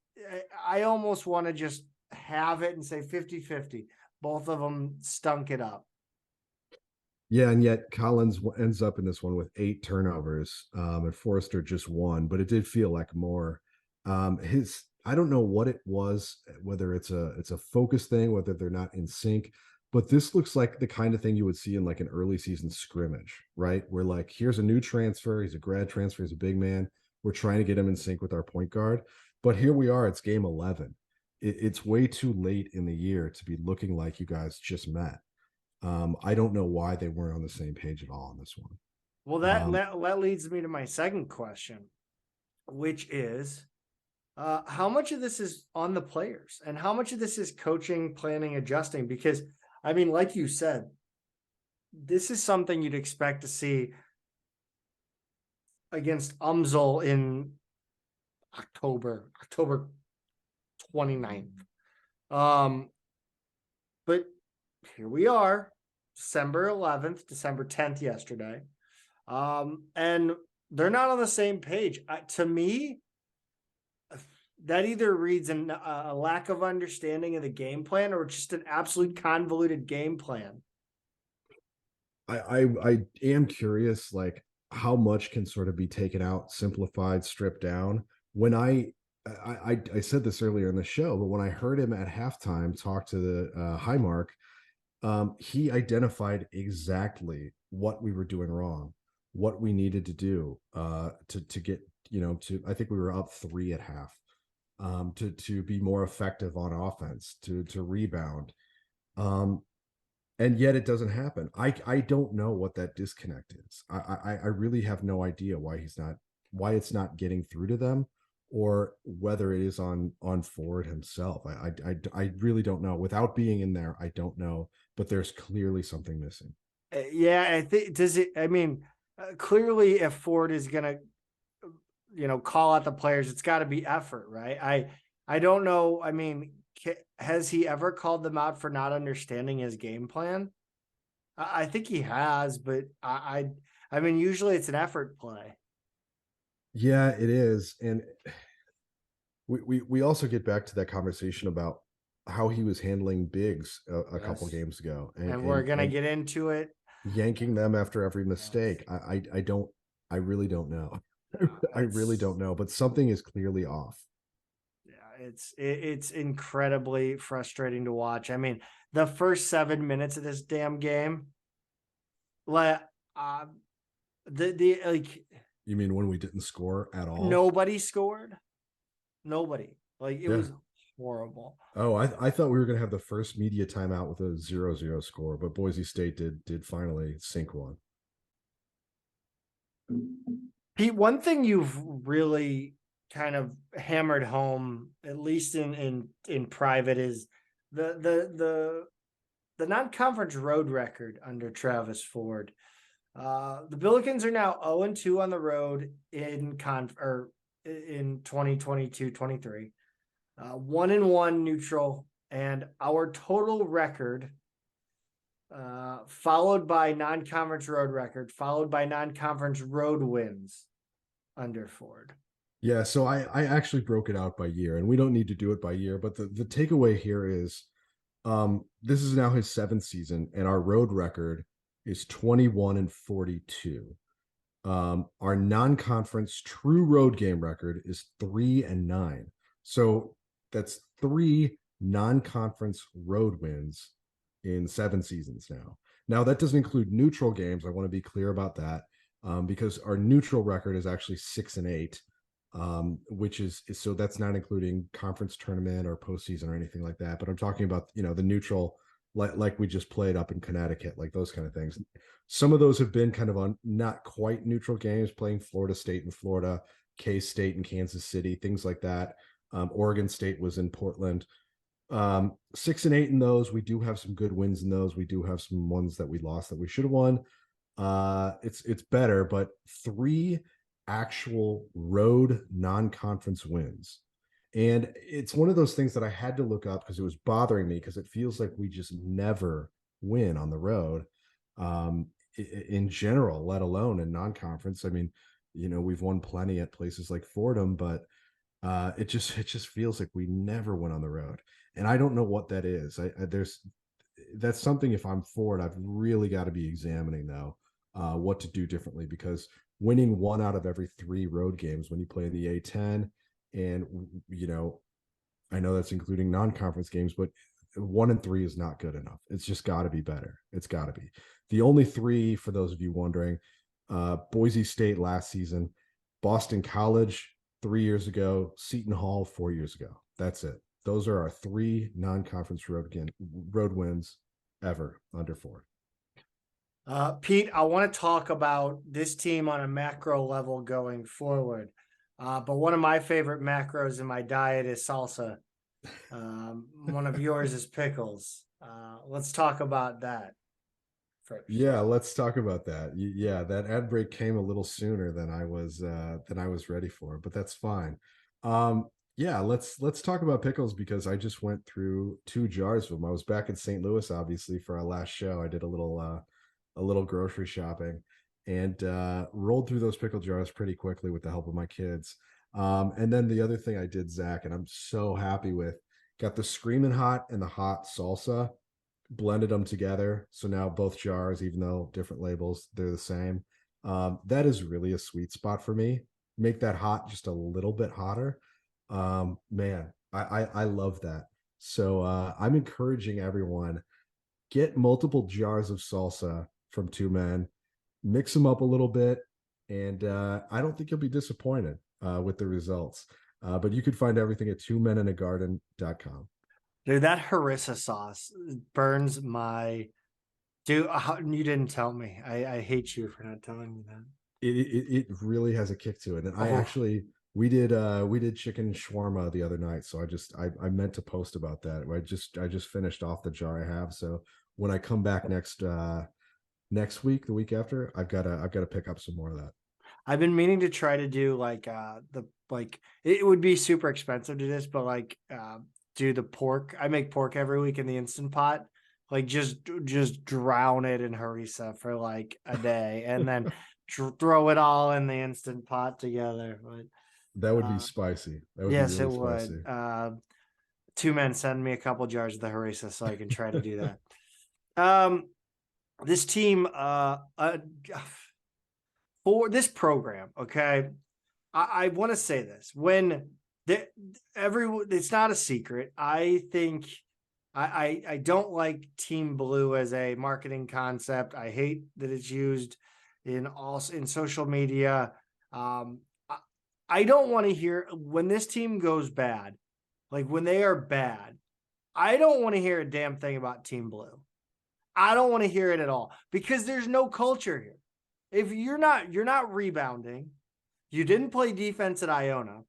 I almost want to just have it and say 50-50. Both of them stunk it up. Yeah, and yet Collins ends up in this one with 8 turnovers, and Forrester just one, but it did feel like more. His I don't know what it was, whether it's a focus thing, whether they're not in sync, but this looks like the kind of thing you would see in like an early season scrimmage, right? Where like here's a new transfer, he's a grad transfer, he's a big man. We're trying to get him in sync with our point guard, but here we are. It's game 11. It's way too late in the year to be looking like you guys just met. I don't know why they weren't on the same page at all on this one. Well, that leads me to my second question, which is how much of this is on the players and how much of this is coaching, planning, adjusting? Because, I mean, like you said, this is something you'd expect to see against Umzel in October 29th. But here we are, December 11th, December 10th yesterday. And they're not on the same page. To me, that either reads a lack of understanding of the game plan or just an absolute convoluted game plan. I am curious, like how much can sort of be taken out, simplified, stripped down. When I said this earlier in the show, but when I heard him at halftime talk to the Highmark, he identified exactly what we were doing wrong, what we needed to do to get, I think we were up 3 at half, to be more effective on offense, to rebound. And yet it doesn't happen. I don't know what that disconnect is. I really have no idea why it's not getting through to them, or whether it is on Ford himself. I really don't know. Without being in there, I don't know. But there's clearly something missing. Yeah, I think clearly if Ford is gonna, call out the players, it's got to be effort, right? I don't know. I mean, has he ever called them out for not understanding his game plan? I think he has, but I mean, usually it's an effort play. Yeah, it is. And we also get back to that conversation about how he was handling bigs a couple games ago, and we're gonna get into it. Yanking them after every mistake. I really don't know. I really don't know, but something is clearly off. Yeah, it's incredibly frustrating to watch. I mean, the first 7 minutes of this damn game, like you mean when we didn't score at all? Nobody scored. Nobody. Like it was horrible. Oh, I thought we were gonna have the first media timeout with a 0-0 score, but Boise State did finally sink one. Pete, one thing you've really kind of hammered home, at least in private, is the non-conference road record under Travis Ford. The Billikens are now 0-2 on the road in 2022-23. 1-1 neutral, and our total record, followed by non-conference road record, followed by non-conference road wins under Ford. Yeah, so I actually broke it out by year, and we don't need to do it by year, but the takeaway here is this is now his 7th season, and our road record is 21-42. Our non-conference true road game record is 3-9. So that's 3 non-conference road wins in 7 seasons now. Now that doesn't include neutral games. I want to be clear about that, because our neutral record is actually 6-8. which is so that's not including conference tournament or postseason or anything like that. But I'm talking about, the neutral, like we just played up in Connecticut, like those kind of things. Some of those have been kind of on not quite neutral games, playing Florida State and Florida, K-State and Kansas City, things like that. Oregon State was in Portland. 6 and 8 in those. We do have some good wins in those. We do have some ones that we lost that we should have won. It's better, but 3 actual road non-conference wins. And it's one of those things that I had to look up because it was bothering me, because it feels like we just never win on the road, in general, let alone in non-conference. I mean, we've won plenty at places like Fordham, but it just feels like we never win on the road. And I don't know what that is. That's something, if I'm for it, I've really got to be examining though, what to do differently, because winning 1 out of every 3 road games when you play in the A10, and I know that's including non-conference games, but 1 and 3 is not good enough. It's just got to be better. It's got to be. The only 3, for those of you wondering, Boise State last season, Boston College 3 years ago, Seton Hall 4 years ago. That's it. Those are our 3 non-conference road wins ever under 4. Pete, I want to talk about this team on a macro level going forward. But one of my favorite macros in my diet is salsa. One of yours is pickles. Let's talk about that first. Yeah, let's talk about that. Yeah, that ad break came a little sooner than I was ready for, but that's fine. Yeah, let's talk about pickles, because I just went through 2 jars of them. I was back in St. Louis, obviously, for our last show. I did a little grocery shopping, and rolled through those pickle jars pretty quickly with the help of my kids. And then the other thing I did, Zach, and I'm so happy with, got the Screaming Hot and the Hot Salsa, blended them together. So now both jars, even though different labels, they're the same. That is really a sweet spot for me. Make that hot just a little bit hotter. Man, I love that. So I'm encouraging everyone, get multiple jars of salsa from 2 Men, mix them up a little bit, and I don't think you'll be disappointed with the results. But you could find everything at 2meningarden.com. Dude, that Harissa sauce burns my. Dude, you didn't tell me. I hate you for not telling me that. It really has a kick to it, and I actually we did chicken shawarma the other night, so I meant to post about that. I just finished off the jar I have, so when I come back next week, the week after, I've got to pick up some more of that. I've been meaning to try to do it would be super expensive to this, but do the pork. I make pork every week in the Instant Pot. Like just drown it in harissa for like a day, and then throw it all in the Instant Pot together. But that would be spicy. That would yes, be really it would. spicy. 2 Men, send me a couple jars of the harissa so I can try to do that. This team, for this program, okay, I want to say this. When it's not a secret. I think I don't like Team Blue as a marketing concept. I hate that it's used in social media. I don't want to hear when this team goes bad, like when they are bad. I don't want to hear a damn thing about Team Blue. I don't want to hear it at all, because there's no culture here. If you're not rebounding, you didn't play defense at Iona.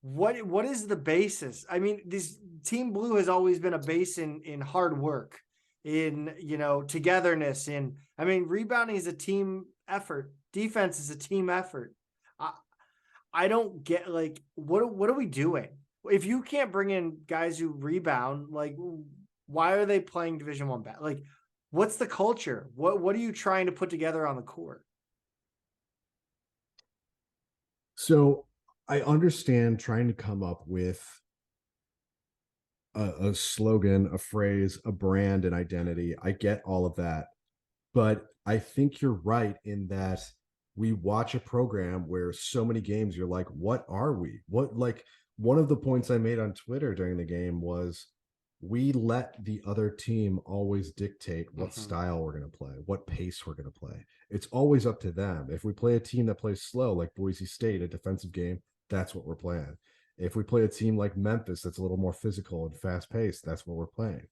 What is the basis? I mean, this Team Blue has always been a base in hard work, in togetherness. Rebounding is a team effort. Defense is a team effort. I don't get what are we doing? If you can't bring in guys who rebound, why are they playing Division I bad? What's the culture? What are you trying to put together on the court? So I understand trying to come up with a slogan, a phrase, a brand, an identity. I get all of that. But I think you're right in that we watch a program where so many games, you're like, what are we? One of the points I made on Twitter during the game was, we let the other team always dictate what style we're going to play, what pace we're going to play. It's always up to them. If we play a team that plays slow, like Boise State, a defensive game, that's what we're playing. If we play a team like Memphis that's a little more physical and fast paced, that's what we're playing.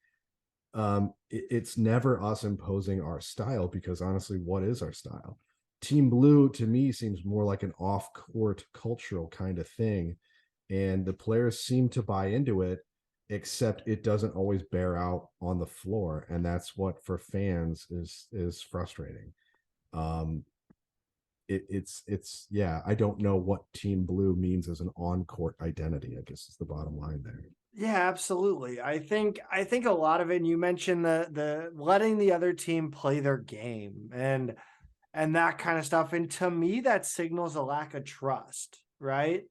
It's never us imposing our style, because honestly, what is our style? Team Blue to me seems more like an off-court cultural kind of thing, and the players seem to buy into it, except it doesn't always bear out on the floor, and that's what for fans is frustrating. Um, it's yeah, I don't know what Team Blue means as an on-court identity, I guess is the bottom line there. Yeah, absolutely. I think a lot of it, and you mentioned the letting the other team play their game and that kind of stuff. And to me, that signals a lack of trust, right?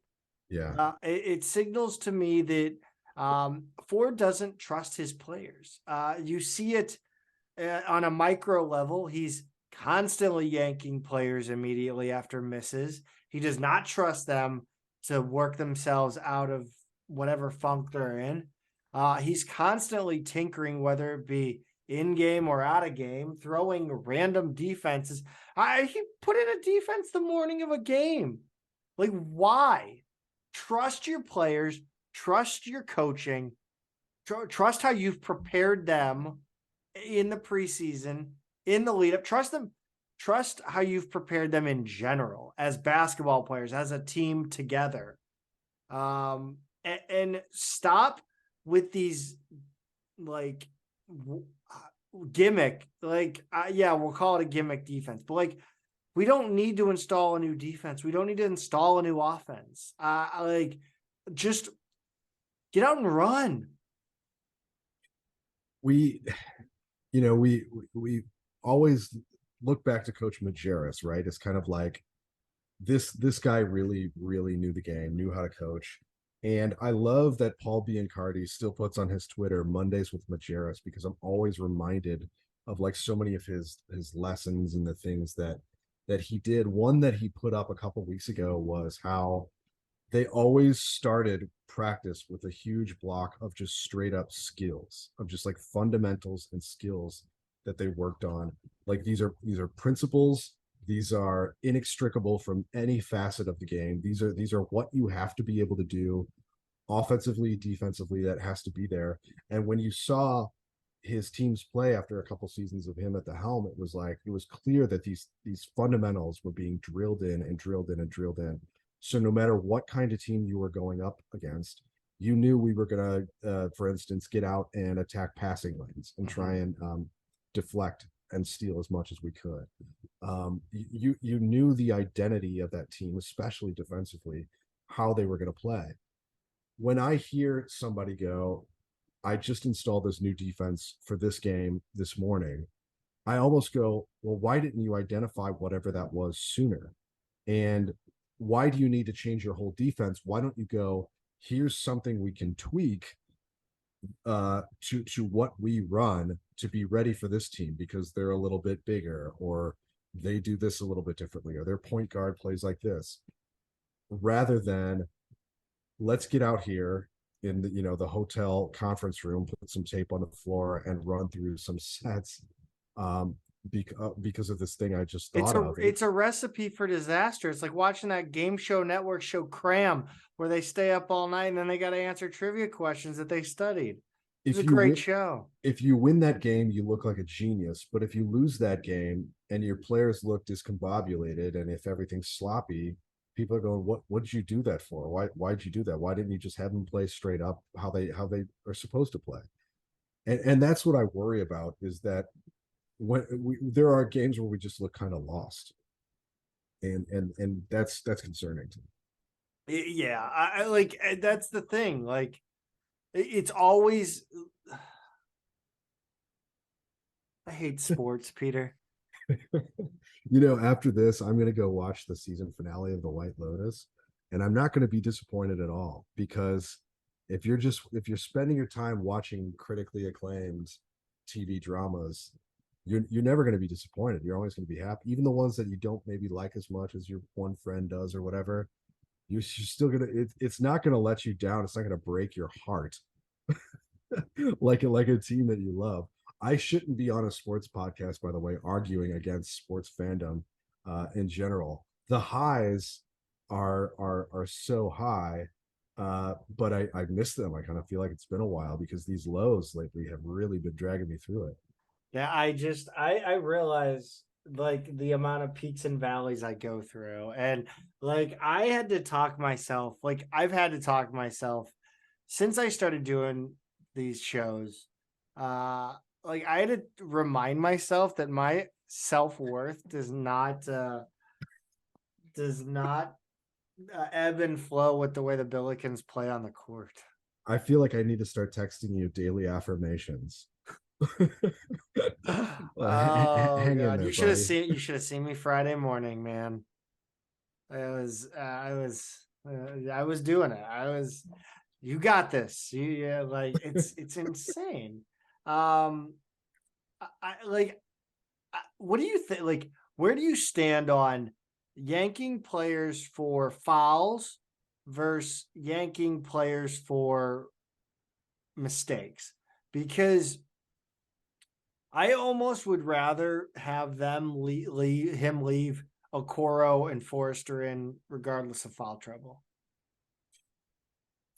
Yeah. It signals to me that Ford doesn't trust his players. You see it on a micro level. He's constantly yanking players immediately after misses. He does not trust them to work themselves out of whatever funk they're in. He's constantly tinkering, whether it be in game or out of game, throwing random defenses. He put in a defense the morning of a game. Like, why? Trust your players, trust your coaching, trust how you've prepared them in the preseason, in the lead up. Trust them. Trust how you've prepared them in general as basketball players, as a team together. And stop with these like gimmick, like yeah, we'll call it a gimmick defense, but like we don't need to install a new defense. We don't need to install a new offense. Like just get out and run. We, you know, we always look back to Coach Majerus, right? It's kind of like this guy really knew the game, knew how to coach. And I love that Paul Biancardi still puts on his Twitter Mondays with Majerus, because I'm always reminded of like so many of his lessons and the things that he did. One that he put up a couple weeks ago was how they always started practice with a huge block of just straight up skills, of just like fundamentals and skills that they worked on. Like these are principles. These are inextricable from any facet of the game. These are what you have to be able to do offensively, defensively. That has to be there. And when you saw his teams play after a couple seasons of him at the helm, it was clear that these fundamentals were being drilled in and drilled in and drilled in. So no matter what kind of team you were going up against, you knew we were going to, for instance, get out and attack passing lanes and try and deflect and steal as much as we could. You knew the identity of that team, especially defensively, how they were going to play. When I hear somebody go, I just installed this new defense for this game this morning, I almost go, well, why didn't you identify whatever that was sooner? And why do you need to change your whole defense? Why don't you go, here's something we can tweak to what we run to be ready for this team, because they're a little bit bigger, or they do this a little bit differently, or their point guard plays like this, rather than let's get out here in the hotel conference room, put some tape on the floor and run through some sets because of this thing I just thought of. It's a recipe for disaster. It's like watching that game show network show Cram, where they stay up all night and then they got to answer trivia questions that they studied. It's a great show. If you win that game, you look like a genius. But if you lose that game and your players look discombobulated, and if everything's sloppy, people are going, what did you do that for? Why'd you do that? Why didn't you just have them play straight up how they are supposed to play? And that's what I worry about, is that when there are games where we just look kind of lost, and that's concerning to me. Yeah, I like, that's the thing. Like, it's always, I hate sports, Peter. After this, I'm going to go watch the season finale of The White Lotus, and I'm not going to be disappointed at all, because if you're spending your time watching critically acclaimed TV dramas, you're never going to be disappointed. You're always going to be happy, even the ones that you don't maybe like as much as your one friend does or whatever. You're still gonna. It's not going to let you down. It's not going to break your heart, like a team that you love. I shouldn't be on a sports podcast, by the way, arguing against sports fandom in general. The highs are so high. But I miss them. I kind of feel like it's been a while because these lows lately have really been dragging me through it. Yeah, I realize like the amount of peaks and valleys I go through. And like I had to talk myself, like I've had to talk myself since I started doing these shows. Uh like I had to remind myself that my self-worth does not ebb and flow with the way the Billikens play on the court. I feel like I need to start texting you daily affirmations. Oh Hang in God, there, buddy. you should have seen me Friday morning, man. I was doing it. You got this. Yeah, like it's insane. Um, what do you think? Like, where do you stand on yanking players for fouls versus yanking players for mistakes? Because I almost would rather have them him leave Okoro and Forrester in regardless of foul trouble.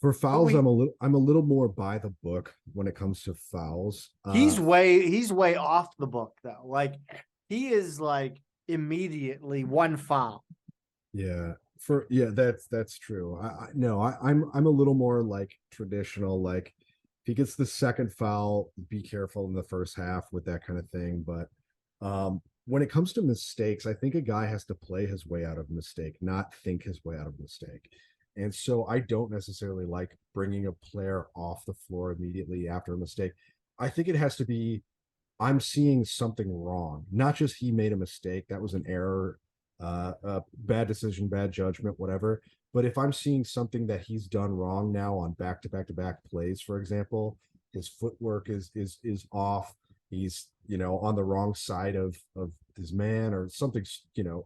For But fouls, I'm a little more by the book when it comes to fouls. he's way off the book though. Like he is like immediately one foul. Yeah, that's true. I'm a little more like traditional. Like if he gets the second foul, be careful in the first half with that kind of thing. But when it comes to mistakes, I think a guy has to play his way out of mistake, not think his way out of mistake. And so I don't necessarily like bringing a player off the floor immediately after a mistake. I think it has to be I'm seeing something wrong, not just he made a mistake, that was an error, bad decision, bad judgment, whatever. But if I'm seeing something that he's done wrong now on back to back to back plays, for example, his footwork is off. He's on the wrong side of his man or something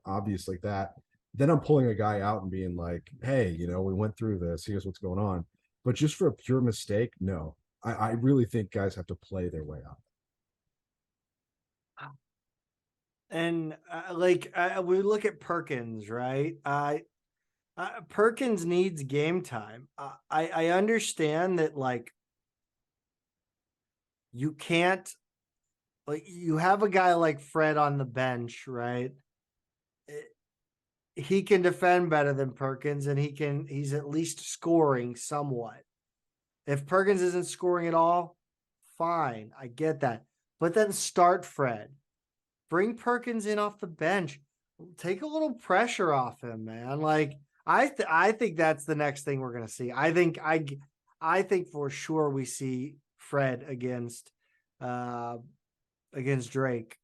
obvious like that. Then I'm pulling a guy out and being like, hey, we went through this. Here's what's going on. But just for a pure mistake, no. I really think guys have to play their way out. And we look at Perkins, right? Perkins needs game time. I understand that like you can't like you have a guy like Fred on the bench, right? He can defend better than Perkins, and he's at least scoring somewhat. If Perkins isn't scoring at all, fine, I get that. But then start Fred. Bring Perkins in off the bench. Take a little pressure off him, man. Like I think that's the next thing we're gonna see. I think for sure we see Fred against Drake.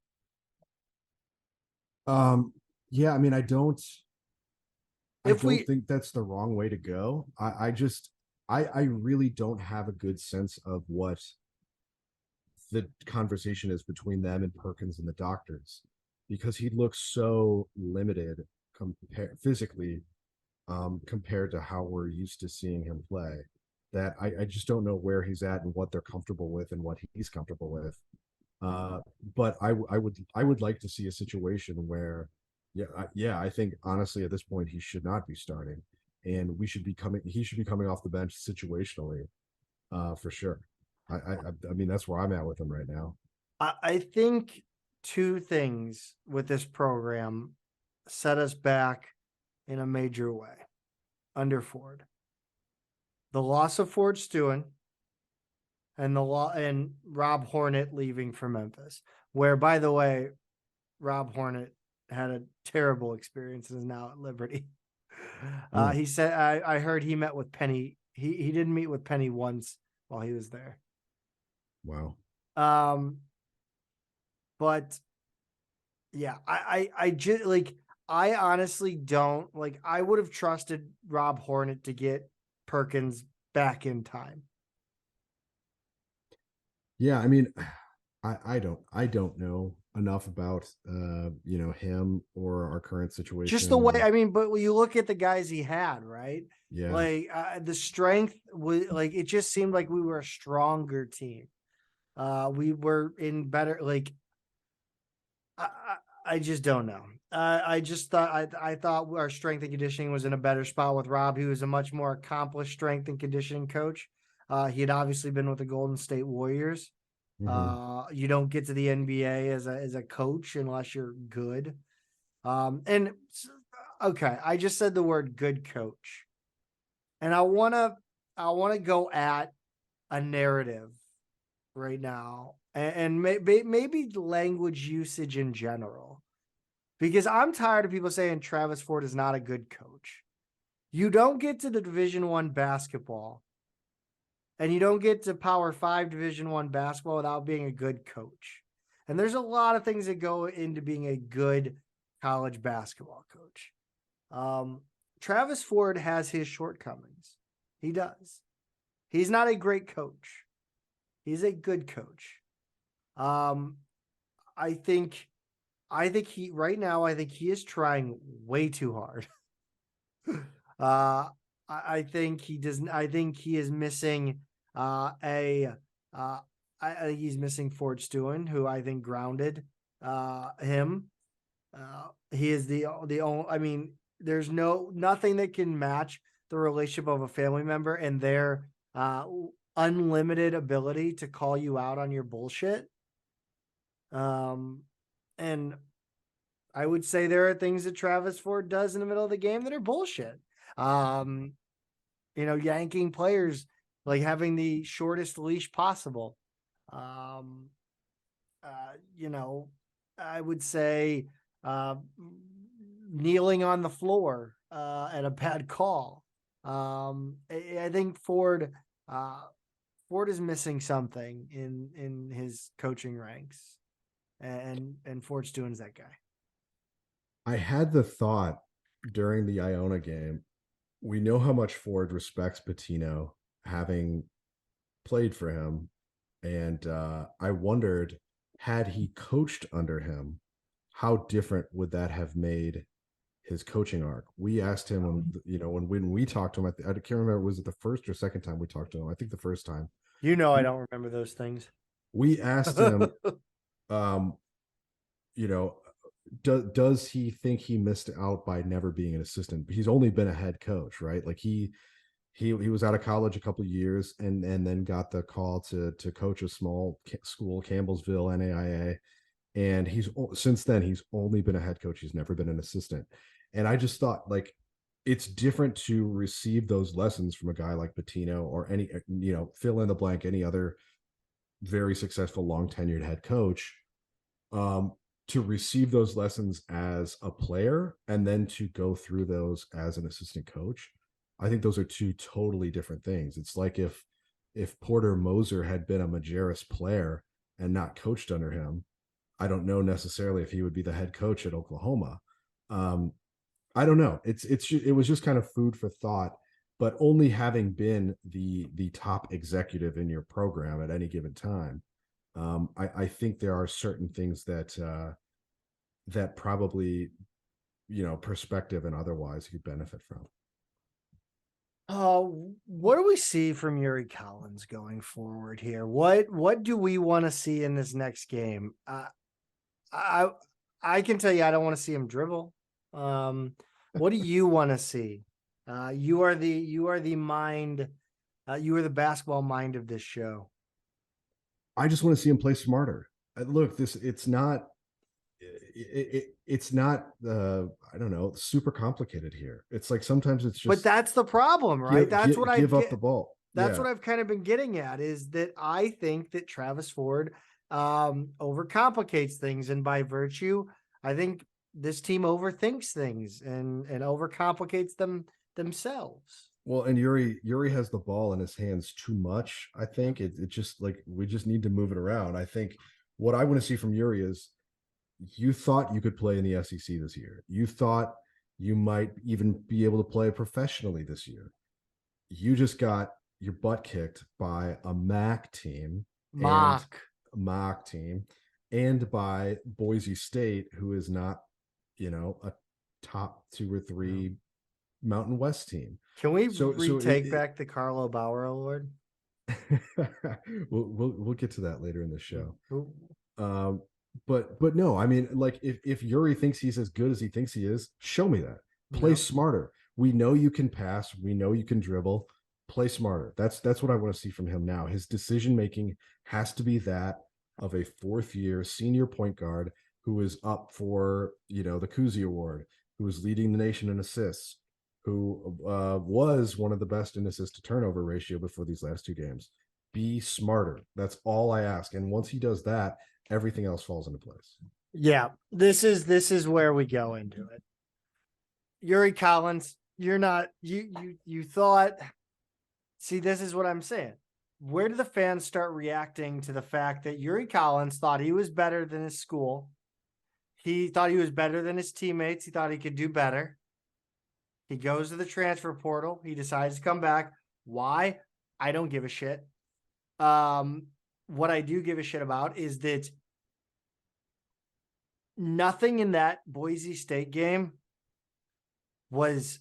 Yeah, I mean, I If don't we think that's the wrong way to go. I really don't have a good sense of what the conversation is between them and Perkins and the doctors because he looks so limited physically compared to how we're used to seeing him play that I just don't know where he's at and what they're comfortable with and what he's comfortable with. But I would like to see a situation where I think honestly at this point he should not be starting and he should be coming off the bench situationally for sure. I mean that's where I'm at with him right now. I think two things with this program set us back in a major way under Ford. The loss of Ford Stewart and Rob Hornet leaving for Memphis, where by the way, Rob Hornet had a terrible experience and is now at Liberty. He said I heard he met with Penny. He didn't meet with Penny once while he was there. Wow. But yeah, I just like I honestly don't like I would have trusted Rob Hornet to get Perkins back in time. Yeah, I mean, I don't know enough about him or our current Just the situation. way I mean, but when you look at the guys he had, right? Yeah. Like the strength was like it just seemed like we were a stronger team. We were in better like I just don't know. I thought our strength and conditioning was in a better spot with Rob. He was a much more accomplished strength and conditioning coach. He had obviously been with the Golden State Warriors. Mhm. You don't get to the NBA as a coach unless you're good. And okay, I just said the word good coach, and I wanna go at a narrative right now, and maybe language usage in general, because I'm tired of people saying Travis Ford is not a good coach. You don't get to the Division I basketball, and you don't get to Power 5 Division I basketball without being a good coach. And there's a lot of things that go into being a good college basketball coach. Travis Ford has his shortcomings. He does. He's not a great coach. He's a good coach. Um, I think he right now, I think he is trying way too hard. I think he doesn't. I think he is missing a. I think he's missing Fort Stewart, who I think grounded him. He is the only. I mean, there's nothing that can match the relationship of a family member and their unlimited ability to call you out on your bullshit. And I would say there are things that Travis Ford does in the middle of the game that are bullshit. Um, yanking players, like having the shortest leash possible. Um, I would say uh, kneeling on the floor at a bad call. I think Ford is missing something in his coaching ranks, and Ford's doing that guy. I had the thought during the Iona game. We know how much Ford respects Patino, having played for him, and I wondered, had he coached under him, how different would that have made his coaching arc? We asked him when we talked to him. I can't remember, was it the first or second time we talked to him? I think the first time. I don't remember those things. We asked him, um, you know, does he think he missed out by never being an assistant? He's only been a head coach, right? Like he was out of college a couple of years and then got the call to coach a small school, Campbellsville NAIA, and since then he's only been a head coach. He's never been an assistant. And I just thought, like, it's different to receive those lessons from a guy like Patino or any, fill in the blank, any other very successful long tenured head coach, to receive those lessons as a player and then to go through those as an assistant coach. I think those are two totally different things. It's like if Porter Moser had been a Majerus player and not coached under him, I don't know necessarily if he would be the head coach at Oklahoma. I don't know. It was just kind of food for thought. But only having been the top executive in your program at any given time, I think there are certain things that that probably, perspective and otherwise you benefit from. What do we see from Yuri Collins going forward here? What do we want to see in this next game? I can tell you I don't want to see him dribble. What do you want to see? You are the mind. You are the basketball mind of this show. I just want to see him play smarter. Look, it's not I don't know, super complicated here. It's like sometimes it's just, but that's the problem, right? That's what I give up the ball. That's what I've kind of been getting at, is that I think that Travis Ford overcomplicates things, and by virtue, I think this team overthinks things and overcomplicates them themselves. Well, and Yuri has the ball in his hands too much. I think it just, like, we just need to move it around. I think what I want to see from Yuri is, you thought you could play in the SEC this year. You thought you might even be able to play professionally this year. You just got your butt kicked by a MAC team, and by Boise State, who is not, a top 2 or 3 Mountain West team. Can we retake back the Carlo Bauer Award? We'll get to that later in the show. But no, I mean, like if Yuri thinks he's as good as he thinks he is, show me that. Play No. smarter. We know you can pass. We know you can dribble. Play smarter. That's what I want to see from him now. His decision making has to be that of a fourth year senior point guard who is up for the Kuzi Award, who is leading the nation in assists, who was one of the best in assist to turnover ratio before these last two games. Be smarter. That's all I ask. And once he does that, everything else falls into place. Yeah, this is where we go into it. Yuri Collins, you're not you thought. See, this is what I'm saying. Where do the fans start reacting to the fact that Yuri Collins thought he was better than his school? He thought he was better than his teammates. He thought he could do better. He goes to the transfer portal. He decides to come back. Why? I don't give a shit. What I do give a shit about is that nothing in that Boise State game was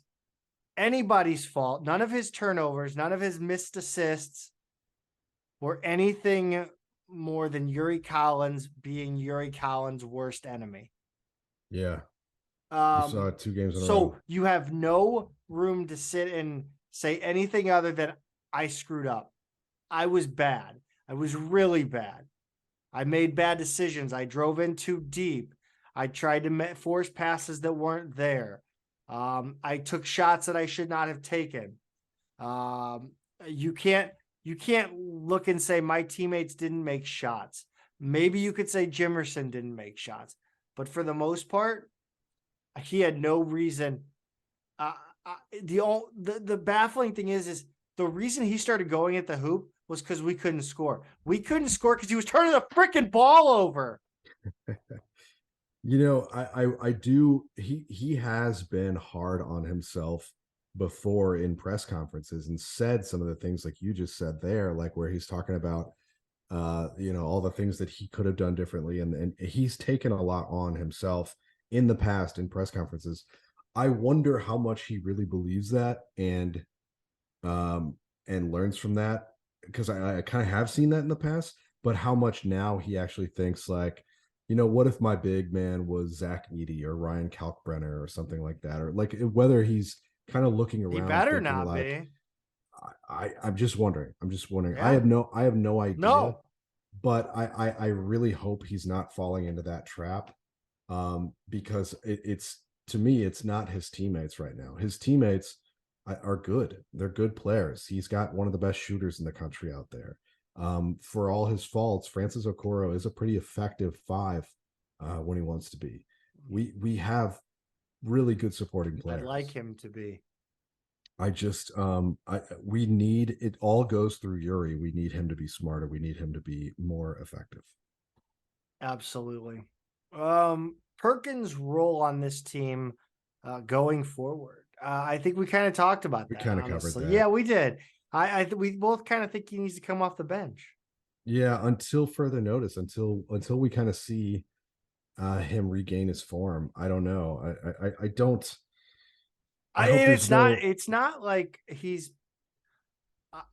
anybody's fault. None of his turnovers, none of his missed assists were anything more than Yuri Collins being Yuri Collins' worst enemy. Yeah. You saw it 2 games in a row. So you have no room to sit and say anything other than I screwed up. I was bad. I was really bad. I made bad decisions. I drove in too deep. I tried to force passes that weren't there. I took shots that I should not have taken. You can't look and say my teammates didn't make shots. Maybe you could say Jimerson didn't make shots, but for the most part, he had no reason. The baffling thing is the reason he started going at the hoop was because we couldn't score. We couldn't score because he was turning the freaking ball over. I do. He has been hard on himself before in press conferences and said some of the things like you just said there, like where he's talking about, all the things that he could have done differently. And he's taken a lot on himself in the past in press conferences. I wonder how much he really believes that and learns from that, because I kind of have seen that in the past, but how much now he actually thinks like, what if my big man was Zach Edey or Ryan Kalkbrenner or something like that, or like whether he's kind of looking around. He better thinking not like, be. I'm just wondering. Yeah. I have no idea. No. But I really hope he's not falling into that trap. Because it's to me, it's not his teammates right now. His teammates are good. They're good players. He's got one of the best shooters in the country out there. For all his faults, Francis Okoro is a pretty effective 5 when he wants to be. We have really good supporting players. I'd like him to be. I just we need it all goes through Yuri. We need him to be smarter. We need him to be more effective. Absolutely. Perkins' role on this team going forward. I think we kind of talked about that. We kind of covered that. Yeah, we did. We both kind of think he needs to come off the bench. Yeah, until further notice, until we kind of see him regain his form. I don't know. I don't. It's not like he's.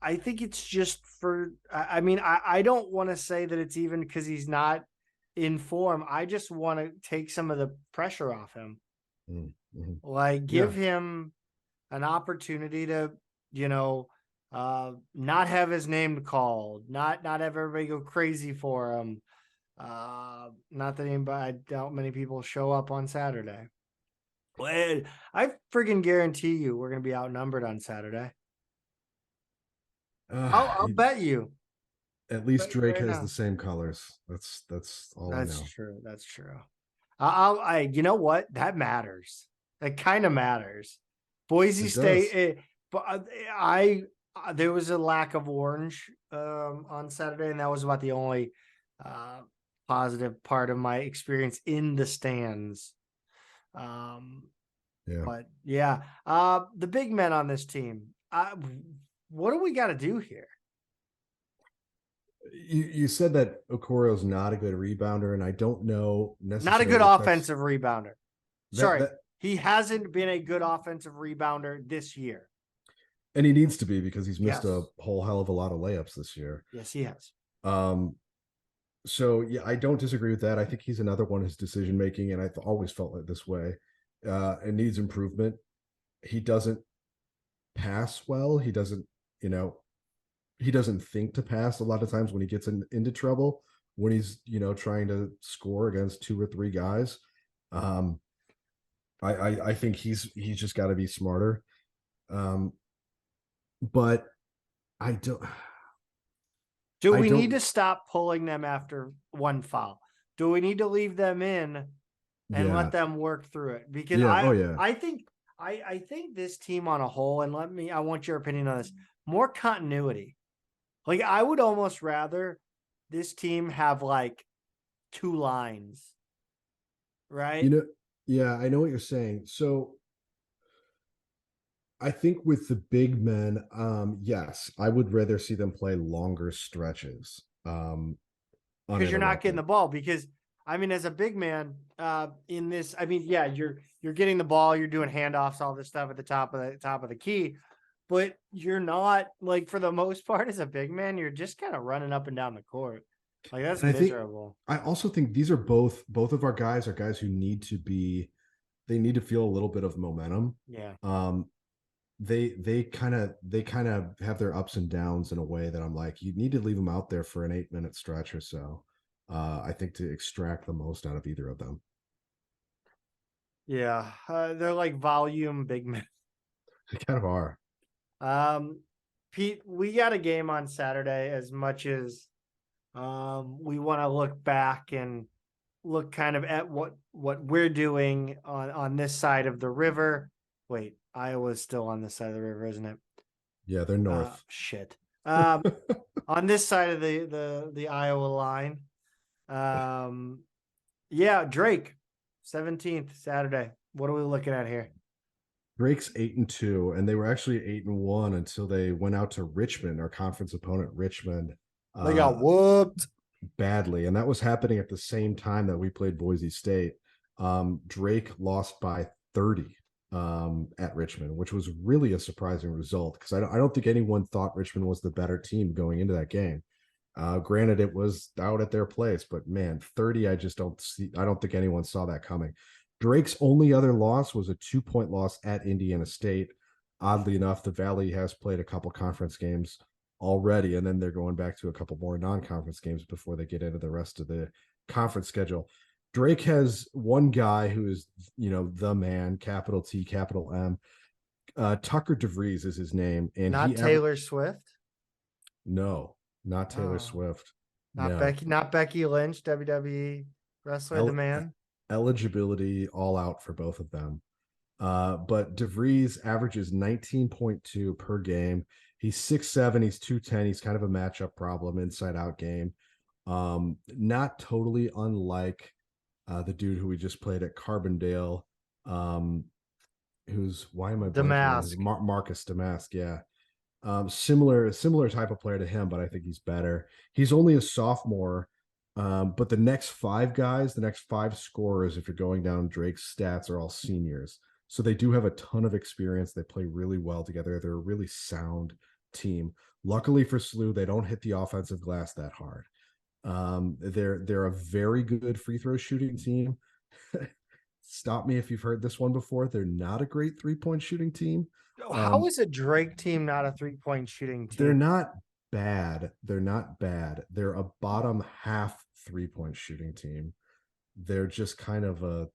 I think it's just for. I mean, I don't want to say that it's even because he's not in form. I just want to take some of the pressure off him. Mm-hmm. Like give him an opportunity to, not have his name called, not have everybody go crazy for him. Not that I doubt many people show up on Saturday. Well, I friggin' guarantee you we're gonna be outnumbered on Saturday. I'll bet you. At least Drake has the same colors. That's all I know. That's true. That's true. I you know what? That matters. That kind of matters. Boise State. There was a lack of orange on Saturday, and that was about the only positive part of my experience in the stands. But yeah, the big men on this team. What do we got to do here? You said that Okoro's not a good rebounder, and I don't know necessarily. Not a good offensive rebounder. He hasn't been a good offensive rebounder this year. And he needs to be because he's missed a whole hell of a lot of layups this year. Yes, he has. So yeah, I don't disagree with that. I think he's another one, his decision making, and I've always felt it this way. It needs improvement. He doesn't pass well. He doesn't, you know, he doesn't think to pass a lot of times when he gets into trouble, when he's, trying to score against two or three guys. Um, I think he's just got to be smarter. Um, but I don't Do I we need don't to stop pulling them after one foul? Do we need to leave them in and yeah. let them work through it? Because Yeah, oh yeah. I think this team on a whole, and I want your opinion on this, more continuity. Like I would almost rather this team have like two lines, You right? know, yeah, I know what you're saying. So I think with the big men, yes, I would rather see them play longer stretches, Because you're not getting uninterrupted. the ball. Because I mean, as a big man, in this, I mean, yeah, you're getting the ball, you're doing handoffs, all this stuff at the top of the key, but you're not like for the most part as a big man, you're just kind of running up and down the court. Like that's And miserable. I also think these are both of our guys are guys who need to be they need to feel a little bit of momentum. Yeah. Um, they kind of have their ups and downs in a way that I'm like, you need to leave them out there for an 8 minute stretch or so. I think to extract the most out of either of them. Yeah. They're like volume big men. They kind of are. Pete, we got a game on Saturday as much as we want to look back and look kind of at what we're doing on this side of the river. Wait, Iowa's still on this side of the river, isn't it? Yeah, they're north. Shit. On this side of the Iowa line. Um, yeah, Drake, 17th Saturday. What are we looking at here? Drake's 8-2, and they were actually 8-1 until they went out to Richmond, our conference opponent, Richmond, They got uh, whooped. badly, and that was happening at the same time that we played Boise State. Drake lost by 30 at Richmond, which was really a surprising result because I don't think anyone thought Richmond was the better team going into that game. Granted, it was out at their place, but man, 30, I don't think anyone saw that coming. Drake's only other loss was a 2-point loss at Indiana State. Oddly enough, the Valley has played a couple conference games already, and then they're going back to a couple more non-conference games before they get into the rest of the conference schedule. Drake has one guy who is, the man, capital T, capital M. Tucker DeVries is his name, and Not Taylor Swift. no, not Taylor Oh, Swift. not No. Becky, not Becky Lynch, WWE wrestler, the El- man. eligibility all out for both of them. But DeVries averages 19.2 per game. He's 6'7", he's 210. He's kind of a matchup problem, inside out game. Not totally unlike the dude who we just played at Carbondale, who's why am I blanking on his Damask. Marcus Damask, yeah. Similar type of player to him, but I think he's better. He's only a sophomore, but the next five scorers, if you're going down Drake's stats, are all seniors. So they do have a ton of experience. They play really well together. They're a really sound team. Luckily for SLU, they don't hit the offensive glass that hard. They're a very good free throw shooting team. Stop me if you've heard this one before. They're not a great 3-point shooting team. How is a Drake team not a 3-point shooting They're team? not bad. They're not bad. They're a bottom half 3-point shooting team. They're just kind of They're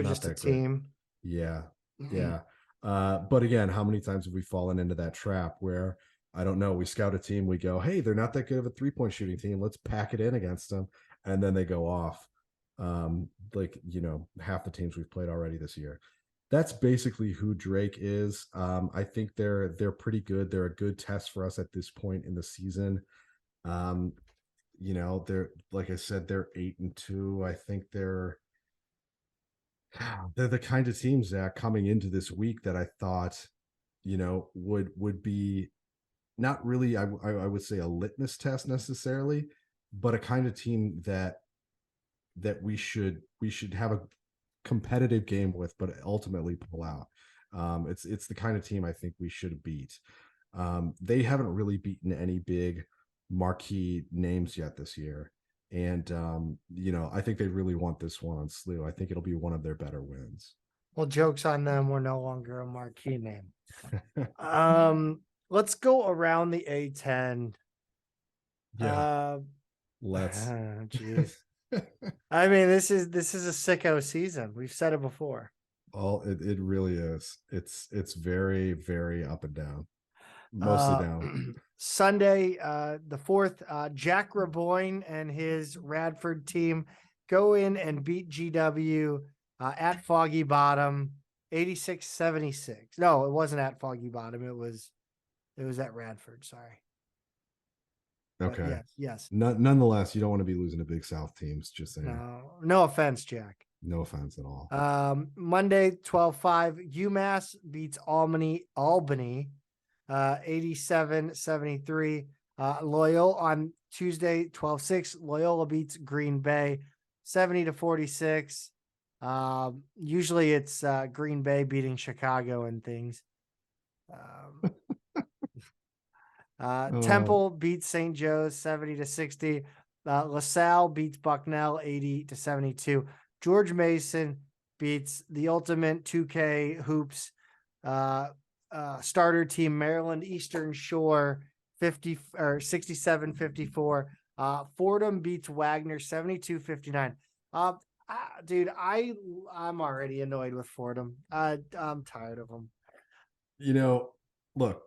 not just a that great. team. Yeah. Yeah. But again, how many times have we fallen into that trap where I don't know, we scout a team, we go, hey, they're not that good of a 3-point shooting team. Let's pack it in against them. And then they go off. Half the teams we've played already this year. That's basically who Drake is. I think they're pretty good. They're a good test for us at this point in the season. They're like I said, they're 8-2. I think they're the kind of teams that coming into this week that I thought, would be not really, I would say a litmus test necessarily, but a kind of team that we should have a competitive game with, but ultimately pull out. It's the kind of team I think we should beat. They haven't really beaten any big marquee names yet this year. And I think they really want this one on SLU. I think it'll be one of their better wins. Well, joke's on them. We're no longer a marquee name. Let's go around the A10. Yeah. Let's. Jeez. I mean, this is a sicko season. We've said it before. It really is. It's very, very up and down. Mostly down. Sunday, the 4th, Jack Raboyne and his Radford team go in and beat GW at Foggy Bottom 86-76. No, it wasn't at Foggy Bottom. It was at Radford. Sorry. Okay. Yes. Nonetheless, you don't want to be losing to Big South teams. Just saying. No offense, Jack. No offense at all. Monday, 12-5, UMass beats Albany 87-73. Loyola on Tuesday, 12-6. Loyola beats Green Bay 70-46. Usually it's Green Bay beating Chicago and things. Temple beats St. Joe's 70-60. LaSalle beats Bucknell 80-72. George Mason beats the ultimate 2K hoops starter team Maryland Eastern Shore 67-54. Fordham beats Wagner 72-59. Dude, I'm already annoyed with Fordham. I'm tired of them. Look,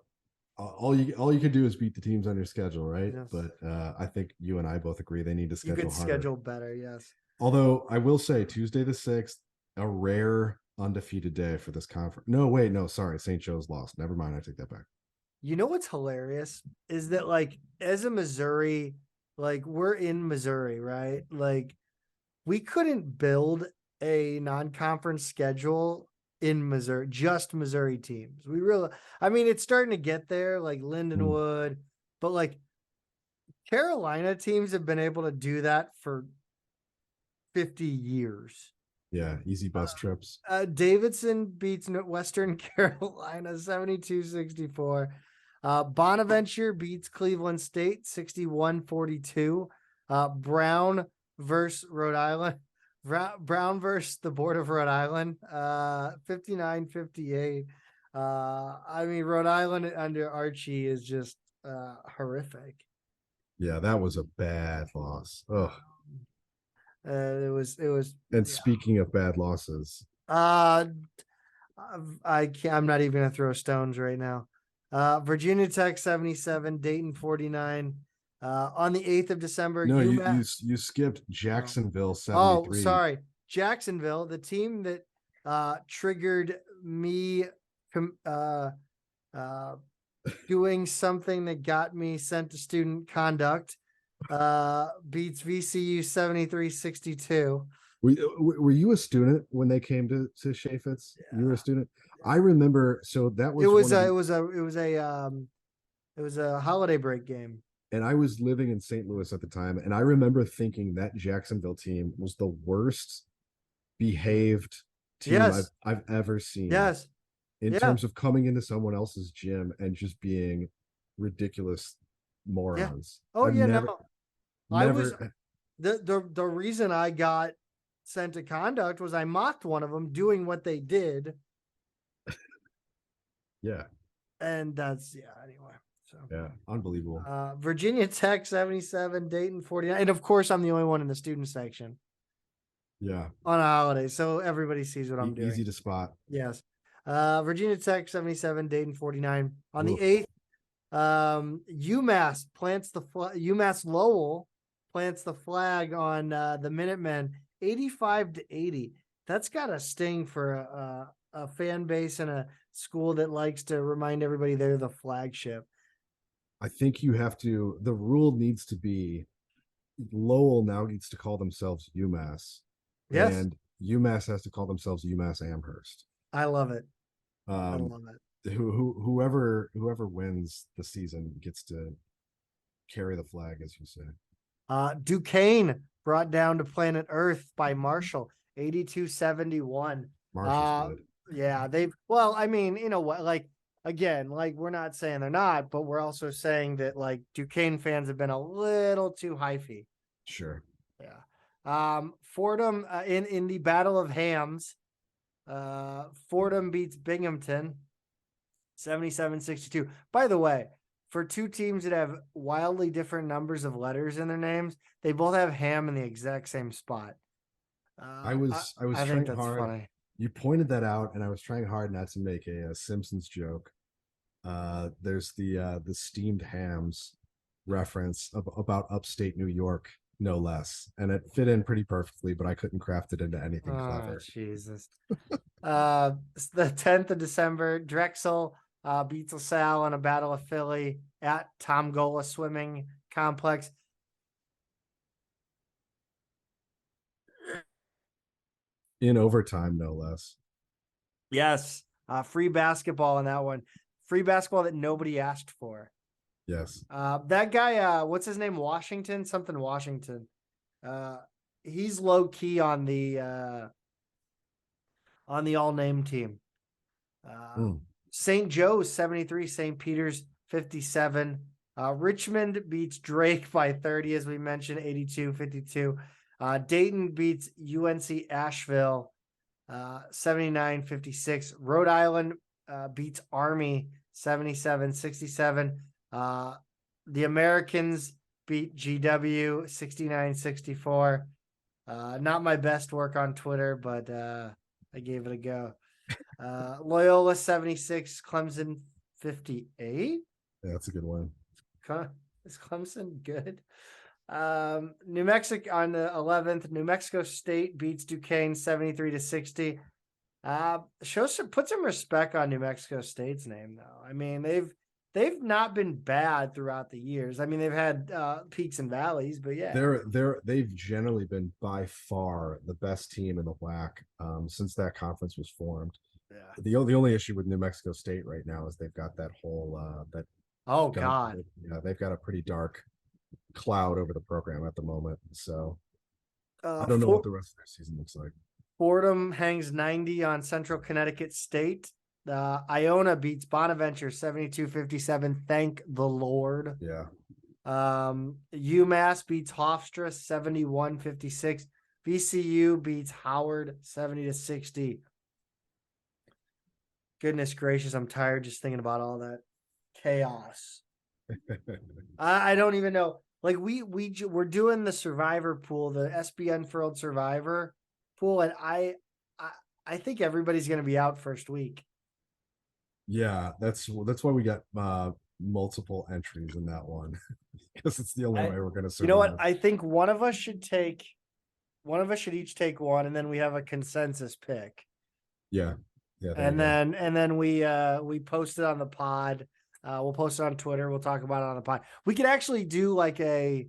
all you can do is beat the teams on your schedule, right? Yes. But I think you and I both agree they need to schedule harder. Schedule better, yes. Although I will say Tuesday the 6th, a rare undefeated day for this conference. Sorry, St. Joe's lost. Never mind, I take that back. You know what's hilarious is that, like, as a Missouri, like, we're in Missouri, right? Like, we couldn't build a non-conference schedule in Missouri, just Missouri teams. It's starting to get there, like Lindenwood, but like Carolina teams have been able to do that for 50 years. Yeah, easy bus trips. Davidson beats Western Carolina 72-64. Bonaventure beats Cleveland State 61-42. Brown versus Rhode Island. Brown versus the Board of Rhode Island 59-58. Rhode Island under Archie is just horrific. Yeah, that was a bad loss. Ugh. It was. And speaking of bad losses, I'm not even gonna throw stones right now. Virginia Tech 77, Dayton 49. On the 8th of December, no, you skipped Jacksonville 73. Oh, sorry, Jacksonville, the team that triggered me doing something that got me sent to student conduct. Beats VCU 73-62. Were you a student when they came to Chaffetz? Yeah. You were a student. I remember. So that was it was a holiday break game. And I was living in St. Louis at the time, and I remember thinking that Jacksonville team was the worst behaved team I've ever seen. Yes. In terms of coming into someone else's gym and just being ridiculous morons. Yeah. Oh, the reason I got sent to conduct was I mocked one of them doing what they did. Yeah. And that's anyway. So yeah, unbelievable. Virginia Tech 77, Dayton 49. And of course I'm the only one in the student section. Yeah. On a holiday. So everybody sees what I'm doing. Easy to spot. Yes. Virginia Tech 77, Dayton 49. On the 8th, UMass Lowell plants the flag on the Minutemen 85-80. That's got a sting for a fan base and a school that likes to remind everybody they're the flagship. I think the rule needs to be Lowell now needs to call themselves UMass. Yes. And UMass has to call themselves UMass Amherst. I love it. I love it. Whoever wins the season gets to carry the flag, as you say. Duquesne brought down to planet Earth by Marshall 82-71. Marshall's good. Yeah, again, we're not saying they're not, but we're also saying that Duquesne fans have been a little too hyphy. Sure. Yeah. Fordham in the Battle of Hams. Fordham beats Binghamton 77-62. By the way, for two teams that have wildly different numbers of letters in their names, they both have ham in the exact same spot. I was I think trying that's hard. funny. You pointed that out, and I was trying hard not to make a Simpsons joke. There's the steamed hams reference about upstate New York, no less, and it fit in pretty perfectly, but I couldn't craft it into anything clever. Jesus. The 10th of December, Drexel beats LaSalle in a Battle of Philly at Tom Gola Swimming Complex. In overtime, no less. Yes. Free basketball in that one. Free basketball that nobody asked for. Yes. That guy, what's his name? Washington? Something Washington. He's low key on the all-name team. St. Joe's 73, St. Peter's 57. Richmond beats Drake by 30, as we mentioned, 82-52. Dayton beats UNC Asheville 79-56. Rhode Island beats Army 77-67. The Americans beat GW 69-64. Not my best work on Twitter, but I gave it a go. Loyola 76, Clemson 58. Yeah, that's a good one. Is Clemson good? New Mexico on the 11th, New Mexico State beats Duquesne 73-60. Put some respect on New Mexico State's name, though. I mean, they've not been bad throughout the years. I mean, they've had peaks and valleys, but yeah, they've generally been by far the best team in the WAC since that conference was formed. Yeah. The only issue with New Mexico State right now is they've got that whole that. Oh God. Yeah, they've got a pretty dark cloud over the program at the moment. So I don't know what the rest of their season looks like. Fordham hangs 90 on Central Connecticut State. Iona beats Bonaventure 72-57. Thank the Lord. Yeah. UMass beats Hofstra 71-56. VCU beats Howard 70-60. Goodness gracious, I'm tired just thinking about all that chaos. I don't even know. Like we're doing the Survivor pool, the SBN Furled Survivor pool, and I think everybody's going to be out first week. Yeah, that's why we got multiple entries in that one, because it's the only way we're going to survive. You know what? I think one of us should each take one, and then we have a consensus pick. Yeah. And then we post it on the pod. We'll post it on Twitter. We'll talk about it on the pod. We could actually do like we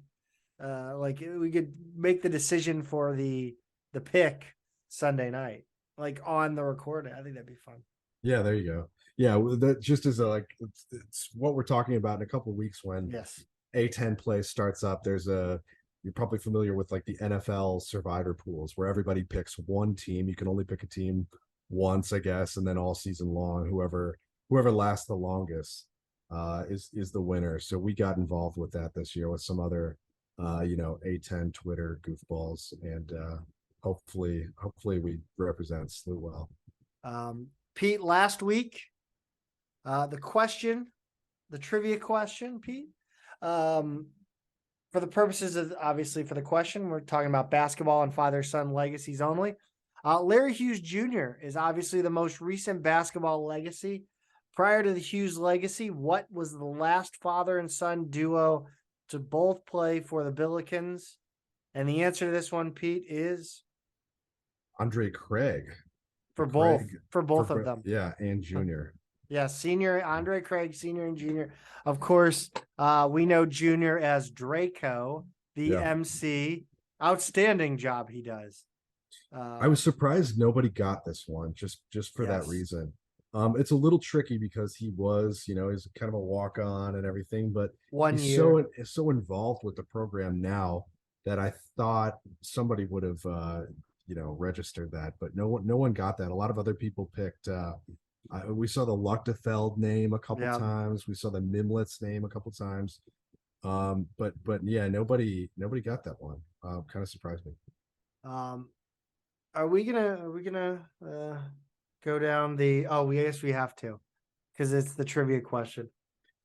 could make the decision for the pick Sunday night, like on the recording. I think that'd be fun. Yeah, there you go. Yeah, that just as it's what we're talking about in a couple of weeks when A10 play starts up. You're probably familiar with like the NFL Survivor pools where everybody picks one team. You can only pick a team once, I guess, and then all season long, whoever lasts the longest is the winner. So we got involved with that this year with some other A10 Twitter goofballs, and hopefully we represent SLU well. Pete, last week, the trivia question, Pete, for the purposes of, obviously, for the question, we're talking about basketball and father-son legacies only. Larry Hughes Jr. is obviously the most recent basketball legacy. Prior to the Hughes legacy, what was the last father and son duo to both play for the Billikens? And the answer to this one, Pete, is Andre Craig. For both of them. Yeah, and Junior. Yeah, senior, Andre Craig, senior and junior. Of course, we know Junior as Draco, the MC. Outstanding job he does. I was surprised nobody got this one just for that reason. It's a little tricky because he was, he's kind of a walk-on and everything, but he's so involved with the program now that I thought somebody would have registered that, but no one got that. A lot of other people picked we saw the Luchtefeld name a couple times. We saw the Mimlets name a couple times. But yeah, nobody got that one. Kind of surprised me. Um, are we gonna go down the? Oh, we I guess we have to because it's the trivia question.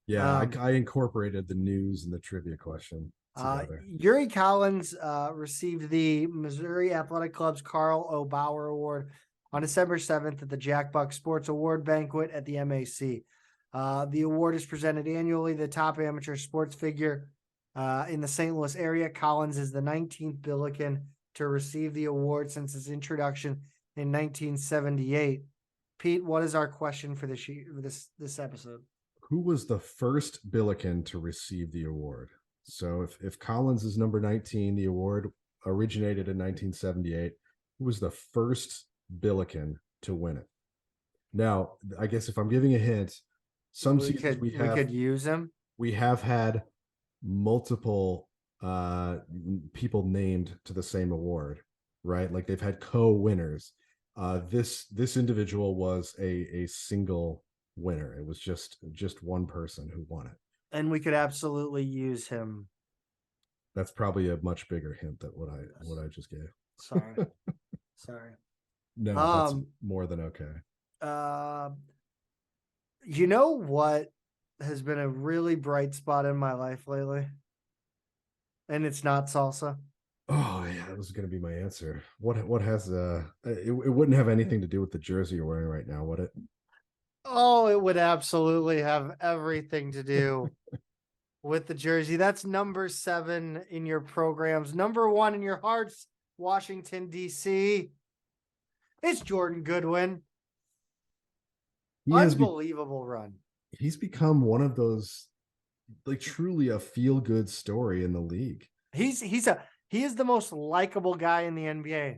Yeah, Um, I incorporated the news and the trivia question uh, together. Yuri Collins received the Missouri Athletic Club's Carl O. Bauer Award on December 7th at the Jack Buck Sports Award Banquet at the MAC. The award is presented annually. The top amateur sports figure in the St. Louis area. Collins is the 19th Billiken to receive the award since its introduction in 1978. Pete, what is our question for this episode? Who was the first Billiken to receive the award? So if Collins is number 19, the award originated in 1978. Who was the first Billiken to win it? Now, I guess if I'm giving a hint, some seasons We could use him. we have had multiple people named to the same award, right? Like they've had co-winners. This individual was a single winner. It was just one person who won it. And we could absolutely use him. That's probably a much bigger hint than what I just gave. Sorry. Sorry. No, that's more than okay. You know what has been a really bright spot in my life lately? And it's not salsa. Oh yeah, that was going to be my answer. What has it wouldn't have anything to do with the jersey you're wearing right now, would it? Oh, it would absolutely have everything to do with the jersey. That's number 7 in your programs. Number 1 in your hearts, Washington, D.C. It's Jordan Goodwin. Unbelievable run. He's become one of those, like, truly a feel-good story in the league. He is the most likable guy in the NBA.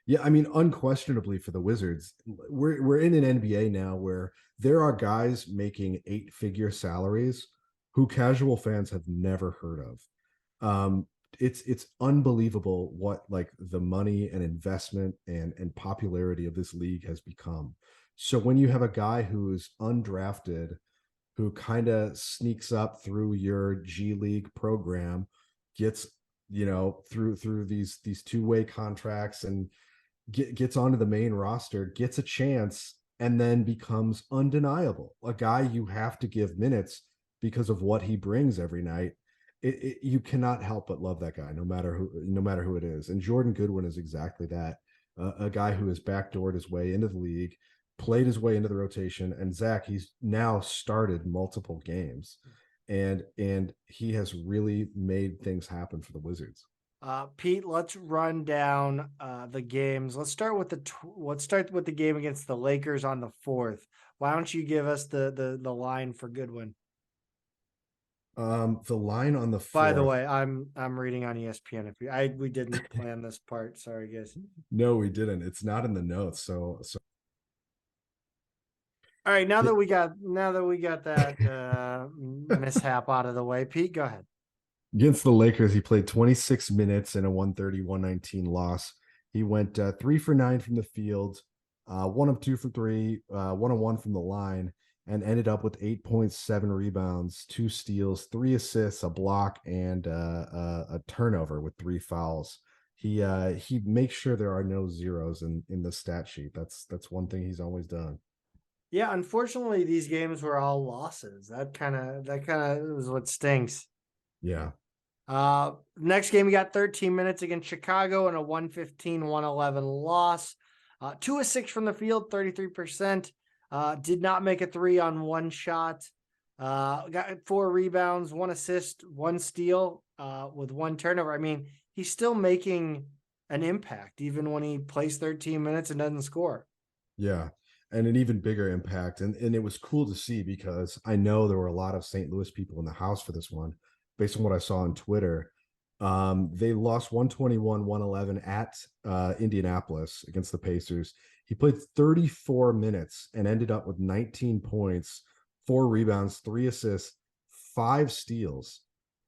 Yeah, I mean, unquestionably for the Wizards, we're in an NBA now where there are guys making 8-figure salaries who casual fans have never heard of. It's unbelievable what like the money and investment and popularity of this league has become. So when you have a guy who is undrafted, who kind of sneaks up through your G League program, gets through these two-way contracts and gets onto the main roster, gets a chance, and then becomes undeniable. A guy you have to give minutes because of what he brings every night. You cannot help but love that guy, no matter who it is. And Jordan Goodwin is exactly that. A guy who has backdoored his way into the league, played his way into the rotation. And Zach, he's now started multiple games, and he has really made things happen for the Wizards. Pete, let's run down the games. Let's start with the game against the Lakers on the 4th. Why don't you give us the line for Goodwin? The line on the 4th. By the way, I'm reading on ESPN. We didn't plan this part. Sorry, guys. No, we didn't. It's not in the notes. So all right. Now that we got that mishap out of the way, Pete, go ahead. Against the Lakers, he played 26 minutes in a 130-119 loss. He went 3 for 9 from the field, 1 of 2 from 3, 1 of 1 from the line, and ended up with 8.7 rebounds, 2 steals, 3 assists, a block, and a turnover with 3 fouls. He makes sure there are no zeros in the stat sheet. That's one thing he's always done. Yeah, unfortunately, these games were all losses. That kind of is what stinks. Yeah. Next game, we got 13 minutes against Chicago in a 115-111 loss. 2 of 6 from the field, 33%. Did not make a 3 on 1 shot. Got 4 rebounds, 1 assist, 1 steal, with 1 turnover. I mean, he's still making an impact even when he plays 13 minutes and doesn't score. Yeah. And an even bigger impact. And it was cool to see because I know there were a lot of St. Louis people in the house for this one, based on what I saw on Twitter. They lost 121-111 at Indianapolis against the Pacers. He played 34 minutes and ended up with 19 points, 4 rebounds, 3 assists, 5 steals,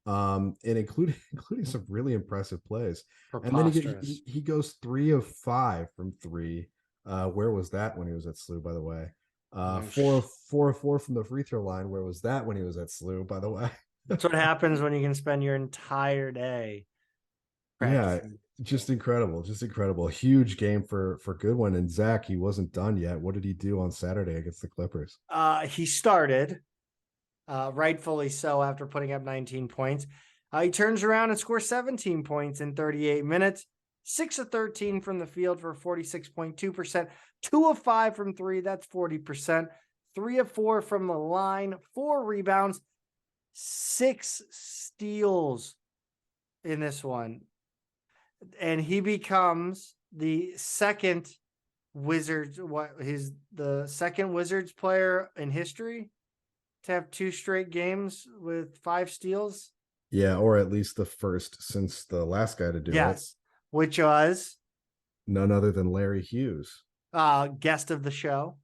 and including some really impressive plays. And then he goes 3 of 5 from 3. Where was that when he was at SLU, by the way? 4 of 4 from the free throw line. Where was that when he was at SLU, by the way? That's what happens when you can spend your entire day Yeah, practicing. just incredible. Just incredible. Huge game for Goodwin. And Zach, he wasn't done yet. What did he do on Saturday against the Clippers? He started, rightfully so, after putting up 19 points. He turns around and scores 17 points in 38 minutes, 6 of 13 from the field for 46.2%, 2 of 5 from three, that's 40%, 3 of 4 from the line, 4 rebounds, 6 steals in this one. And he becomes the second Wizards, the second Wizards player in history to have 2 straight games with 5 steals. Yeah, or at least the first since the last guy to do it. Yes, which was None other than Larry Hughes, guest of the show,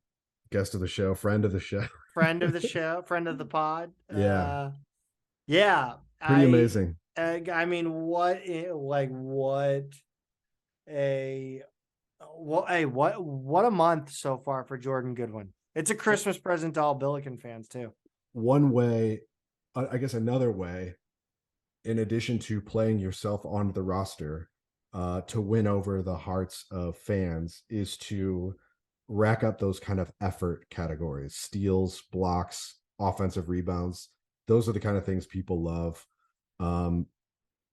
guest of the show, friend of the show. friend of the show, friend of the pod. Yeah. Yeah, Pretty amazing. I mean, what a month so far for Jordan Goodwin. It's a Christmas present to all Billiken fans too. One way, I guess another way, in addition to playing yourself onto the roster, to win over the hearts of fans is to rack up those kind of effort categories: steals, blocks, offensive rebounds. Those are the kind of things people love.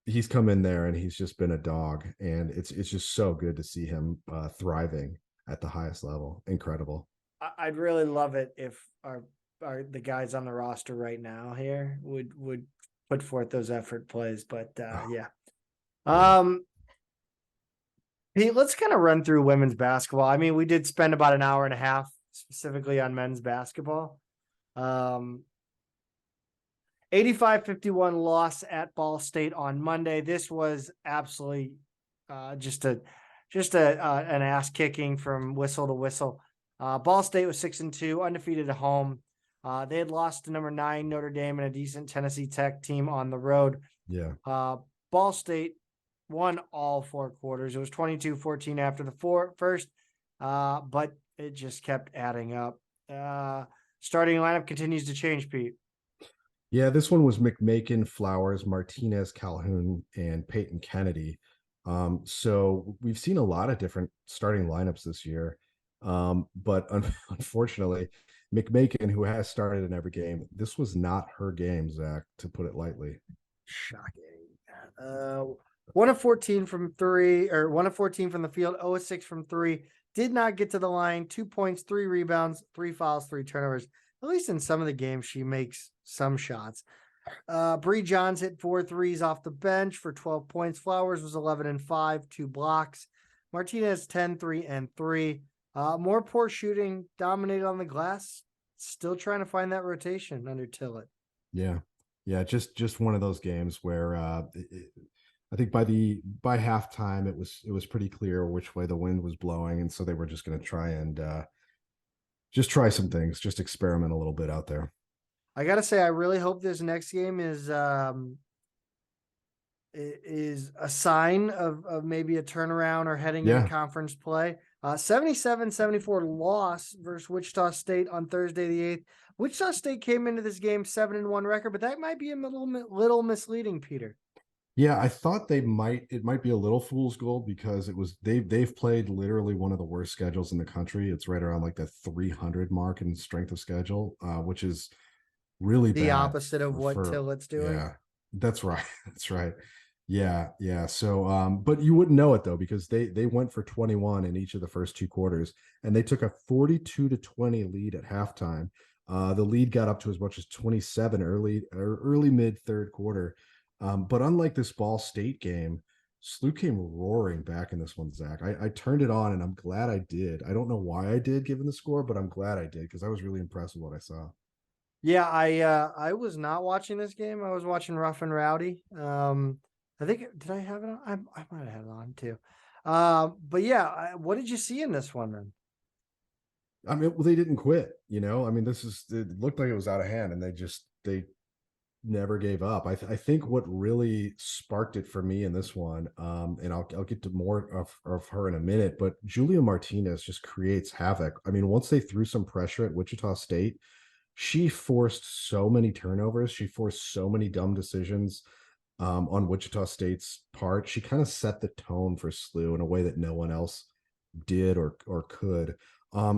He's come in there and he's just been a dog, and it's just so good to see him thriving at the highest level. Incredible. I'd really love it if the guys on the roster right now here would put forth those effort plays, but yeah. Pete, let's kind of run through women's basketball. I mean, we did spend about an hour and a half specifically on men's basketball. 85-51 loss at Ball State on Monday. This was absolutely just an ass kicking from whistle to whistle. Ball State was 6-2, undefeated at home. They had lost to number 9 Notre Dame and a decent Tennessee Tech team on the road. Yeah. Ball State won all 4 quarters. It was 22-14 after the first, but it just kept adding up. Starting lineup continues to change, Pete. Yeah, this one was McMakin, Flowers, Martinez, Calhoun, and Peyton Kennedy. So we've seen a lot of different starting lineups this year. But unfortunately, McMakin, who has started in every game, this was not her game, Zach, to put it lightly. Shocking. 1 of 14 from 3, or 1 of 14 from the field, 0 of 6 from 3. Did not get to the line. 2 points, 3 rebounds, 3 fouls, 3 turnovers. At least in some of the games, she makes some shots. Bree Johns hit 4 threes off the bench for 12 points. Flowers was 11 and 5, 2 blocks. Martinez 10, 3 and 3. More poor shooting, dominated on the glass. Still trying to find that rotation under Tillett. Yeah, just one of those games where I think by halftime it was pretty clear which way the wind was blowing, and so they were just going to try and just try some things, just experiment a little bit out there. I gotta say, I really hope this next game is a sign of maybe a turnaround or heading into conference play. 77-74 loss versus Wichita State on Thursday the 8th. Wichita State came into this game 7-1 record, but that might be a little misleading, Peter. Yeah, I thought it might be a little fool's gold because they've played literally one of the worst schedules in the country. It's right around like the 300 mark in strength of schedule, which is really the bad opposite of what Tillett's doing. Yeah, that's right. That's right. Yeah. So, but you wouldn't know it though, because they went for 21 in each of the first 2 quarters, and they took a 42-20 lead at halftime. The lead got up to as much as 27 early mid third quarter. But unlike this Ball State game, SLU came roaring back in this one, Zach. I turned it on, and I'm glad I did. I don't know why I did, given the score, but I'm glad I did because I was really impressed with what I saw. Yeah, I was not watching this game. I was watching Rough and Rowdy. I think, did I have it on? I might have had it on too. But yeah, what did you see in this one then? I mean, well, they didn't quit. I mean, it looked like it was out of hand, and they never gave up. I think what really sparked it for me in this one, and I'll get to more of her in a minute, but Julia Martinez just creates havoc. I mean, once they threw some pressure at Wichita State, she forced so many turnovers. She forced so many dumb decisions on Wichita State's part. She kind of set the tone for SLU in a way that no one else did or could.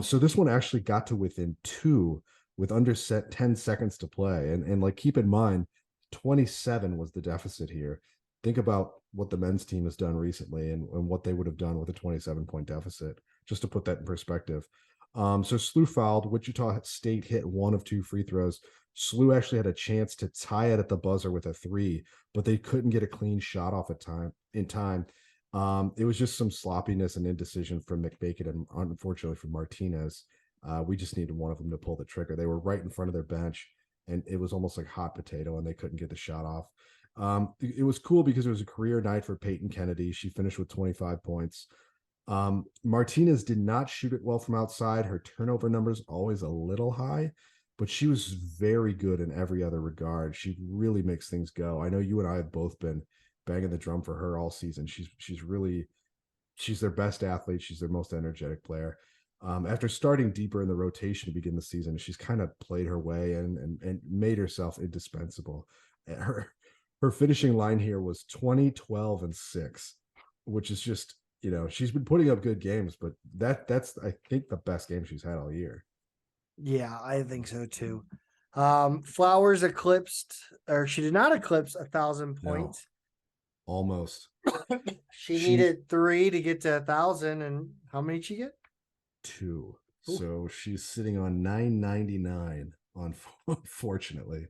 So this one actually got to within 2 with under 10 seconds to play. And like, keep in mind, 27 was the deficit here. Think about what the men's team has done recently and what they would have done with a 27-point deficit, just to put that in perspective. So SLU fouled. Wichita State hit 1 of 2 free throws. SLU actually had a chance to tie it at the buzzer with a 3, but they couldn't get a clean shot off in time. It was just some sloppiness and indecision from McBacon and unfortunately from Martinez. We just needed one of them to pull the trigger. They were right in front of their bench, and it was almost like hot potato, and they couldn't get the shot off. It was cool because it was a career night for Peyton Kennedy. She finished with 25 points. Martinez did not shoot it well from outside. Her turnover numbers always a little high, but she was very good in every other regard. She really makes things go. I know you and I have both been banging the drum for her all season. She's their best athlete. She's their most energetic player. After starting deeper in the rotation to begin the season, she's kind of played her way and made herself indispensable. Her finishing line here was 20, 12, and 6, which is just, she's been putting up good games, but that's I think the best game she's had all year. Yeah, I think so too. Flowers eclipsed, or she did not eclipse 1,000 points. No, almost. she needed 3 to get to 1,000, and how many did she get? 2. Ooh. So she's sitting on 999, unfortunately.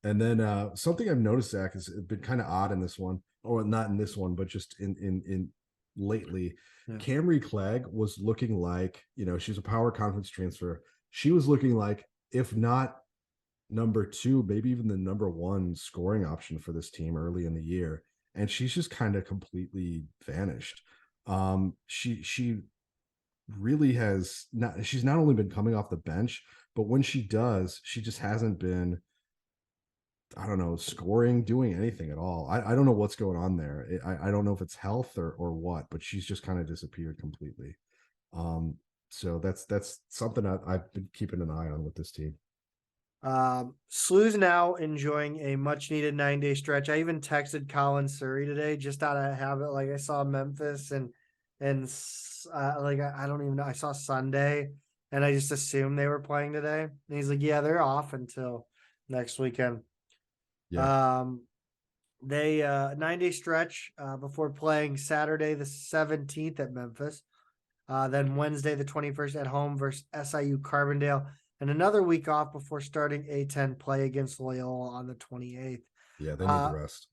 And then something I've noticed, Zach, has been kind of odd in this one, or not in this one, but just in lately. Yeah. Camry Clegg was looking like, she's a power conference transfer. She was looking like, if not number 2, maybe even the number 1 scoring option for this team early in the year. And she's just kind of completely vanished. She really has not, she's not only been coming off the bench, but when she does, she just hasn't been, I don't know, scoring, doing anything at all. I don't know what's going on there. I don't know if it's health or what, but she's just kind of disappeared completely. So that's something I've been keeping an eye on with this team. SLU's now enjoying a much needed 9-day stretch. I even texted Colin Surrey today just out of habit. Like, I saw Memphis and like, I don't even know. I saw Sunday and I just assumed they were playing today. And he's like, yeah, they're off until next weekend. Yeah. They 9-day stretch before playing Saturday the 17th at Memphis. Then Wednesday the 21st at home versus SIU Carbondale. And another week off before starting A10 play against Loyola on the 28th. Yeah, they need the rest.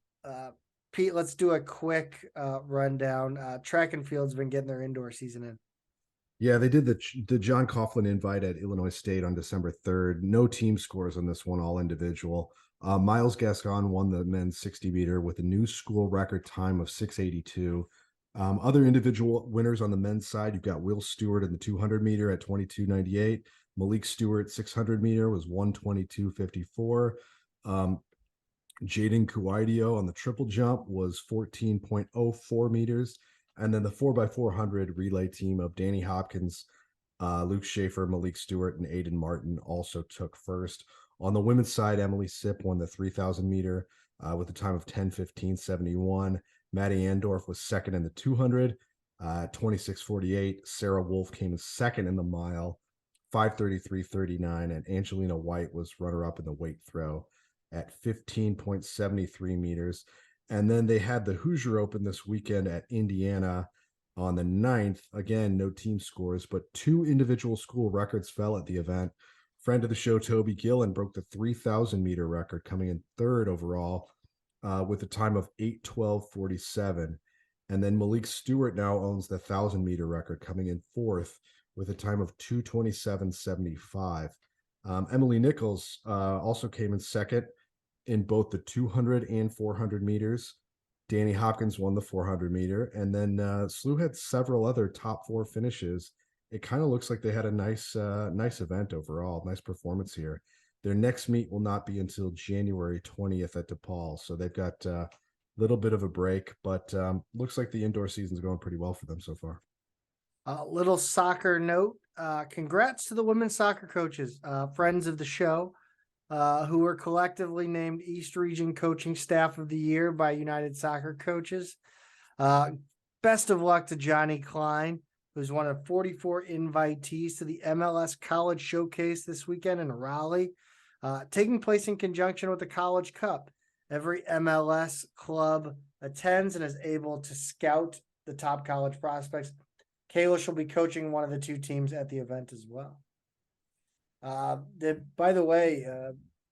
Pete, let's do a quick rundown. Track and field's been getting their indoor season in. Yeah, they did the John Coughlin invite at Illinois State on December 3rd. No team scores on this one, all individual. Miles Gascon won the men's 60 meter with a new school record time of 6:82. Other individual winners on the men's side, you've got Will Stewart in the 200 meter at 22:98. Malik Stewart 600 meter was 1:22:54. Jaden Kuaidio on the triple jump was 14.04 meters. And then the 4x400 relay team of Danny Hopkins, Luke Schaefer, Malik Stewart, and Aiden Martin also took first. On the women's side, Emily Sipp won the 3,000 meter with a time of 10:15:71. Maddie Andorf was second in the 200, 26:48. Sarah Wolf came in second in the mile, 5:33:39. And Angelina White was runner-up in the weight throw at 15.73 meters. And then they had the Hoosier Open this weekend at Indiana on the 9th. Again, no team scores, but 2 individual school records fell at the event. Friend of the show, Toby Gillen, broke the 3,000 meter record, coming in 3rd overall with a time of 8:12:47. And then Malik Stewart now owns the 1,000 meter record, coming in 4th with a time of 2:27:75. Emily Nichols also came in 2nd in both the 200 and 400 meters. Danny Hopkins won the 400 meter. And then SLU had several other top 4 finishes. It kind of looks like they had a nice event overall, nice performance here. Their next meet will not be until January 20th at DePaul. So they've got a little bit of a break, but looks like the indoor season's going pretty well for them so far. Little soccer note, congrats to the women's soccer coaches, friends of the show, who were collectively named East Region Coaching Staff of the Year by United Soccer Coaches. Best of luck to Johnny Klein, who's one of 44 invitees to the MLS College Showcase this weekend in Raleigh, taking place in conjunction with the College Cup. Every MLS club attends and is able to scout the top college prospects. Kalish will be coaching one of the two teams at the event as well. By the way,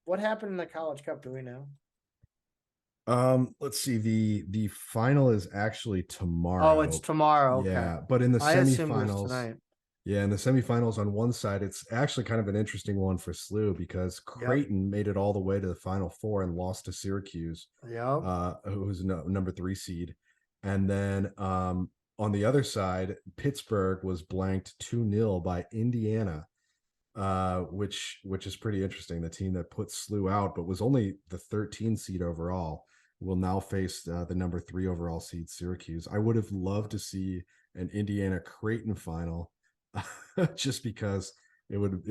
what happened in the College Cup? Do we know? Let's see. The final is actually tomorrow. Oh, it's tomorrow. Okay. Yeah, but in the I assumed it was semifinals, tonight. yeah, in the semifinals on one side, it's actually kind of an interesting one for SLU because Creighton made it all the way to the Final Four and lost to Syracuse, who was number 3 seed, and then on the other side, Pittsburgh was blanked 2-0 by Indiana. Which is pretty interesting. The team that put SLU out, but was only the 13 seed overall, will now face the number 3 overall seed Syracuse. I would have loved to see an Indiana Creighton final, just because it would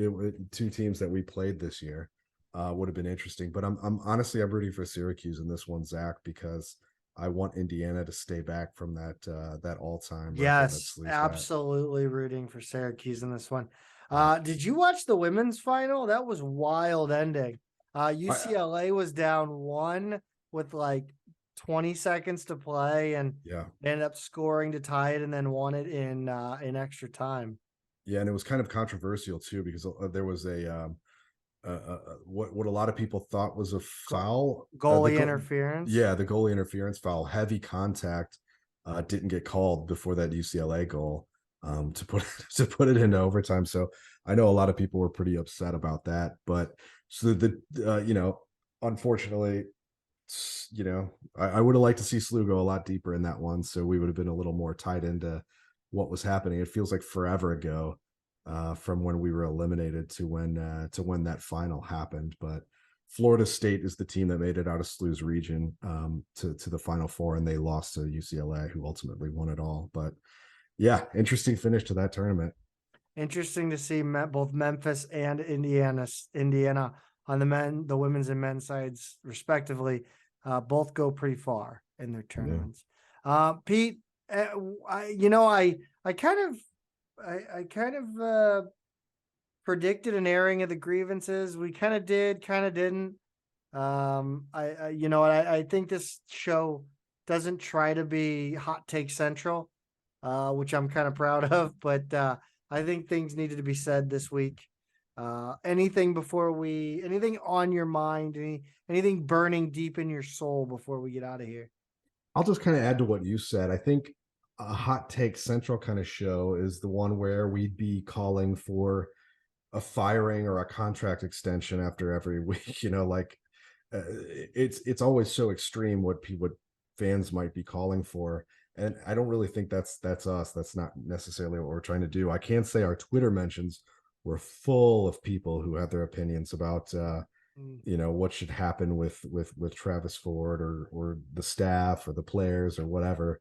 two teams that we played this year would have been interesting. But I'm honestly rooting for Syracuse in this one, Zach, because I want Indiana to stay back from that all-time. Yes, absolutely rooting for Syracuse in this one. Did you watch the women's final? That was wild ending. UCLA was down 1 with like 20 seconds to play and ended up scoring to tie it and then won it in extra time. Yeah, and it was kind of controversial too because there was what a lot of people thought was a foul, goalie interference. Yeah, the goalie interference foul, heavy contact, didn't get called before that UCLA goal. To put it into overtime. So I know a lot of people were pretty upset about that, but so unfortunately, I would have liked to see SLU go a lot deeper in that one. So we would have been a little more tied into what was happening. It feels like forever ago from when we were eliminated to when that final happened. But Florida State is the team that made it out of SLU's region to the Final Four, and they lost to UCLA, who ultimately won it all. But yeah, interesting finish to that tournament. Interesting to see both Memphis and Indiana on the women's and men's sides, respectively, both go pretty far in their tournaments. Yeah. Pete, I kind of predicted an airing of the grievances. We kind of did, kind of didn't. I think this show doesn't try to be hot take central. Which I'm kind of proud of, but I think things needed to be said this week. Anything on your mind, anything burning deep in your soul before we get out of here? I'll just kind of add to what you said. I think a hot take central kind of show is the one where we'd be calling for a firing or a contract extension after every week. It's always so extreme what fans might be calling for. And I don't really think that's us. That's not necessarily what we're trying to do. I can say our Twitter mentions were full of people who had their opinions about, what should happen with Travis Ford or the staff or the players or whatever.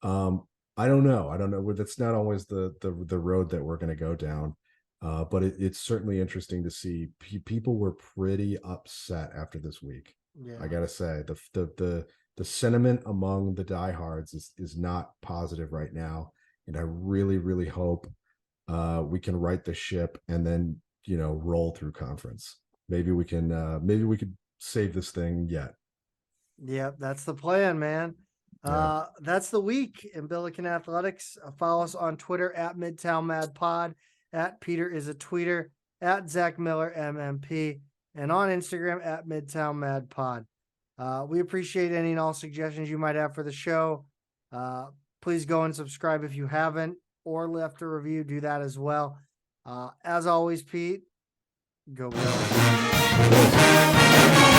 I don't know. That's not always the road that we're going to go down. But it's certainly interesting to see people were pretty upset after this week. Yeah. I gotta say the sentiment among the diehards is not positive right now. And I really, really hope we can right the ship and then, roll through conference. Maybe we could save this thing yet. Yep. That's the plan, man. Yeah. That's the week in Billiken Athletics. Follow us on Twitter at Midtown Mad Pod, at Peter is a tweeter, at Zach Miller MMP, and on Instagram at Midtown Mad Pod. We appreciate any and all suggestions you might have for the show. Please go and subscribe if you haven't, or left a review. Do that as well. As always, Pete, go Billikens.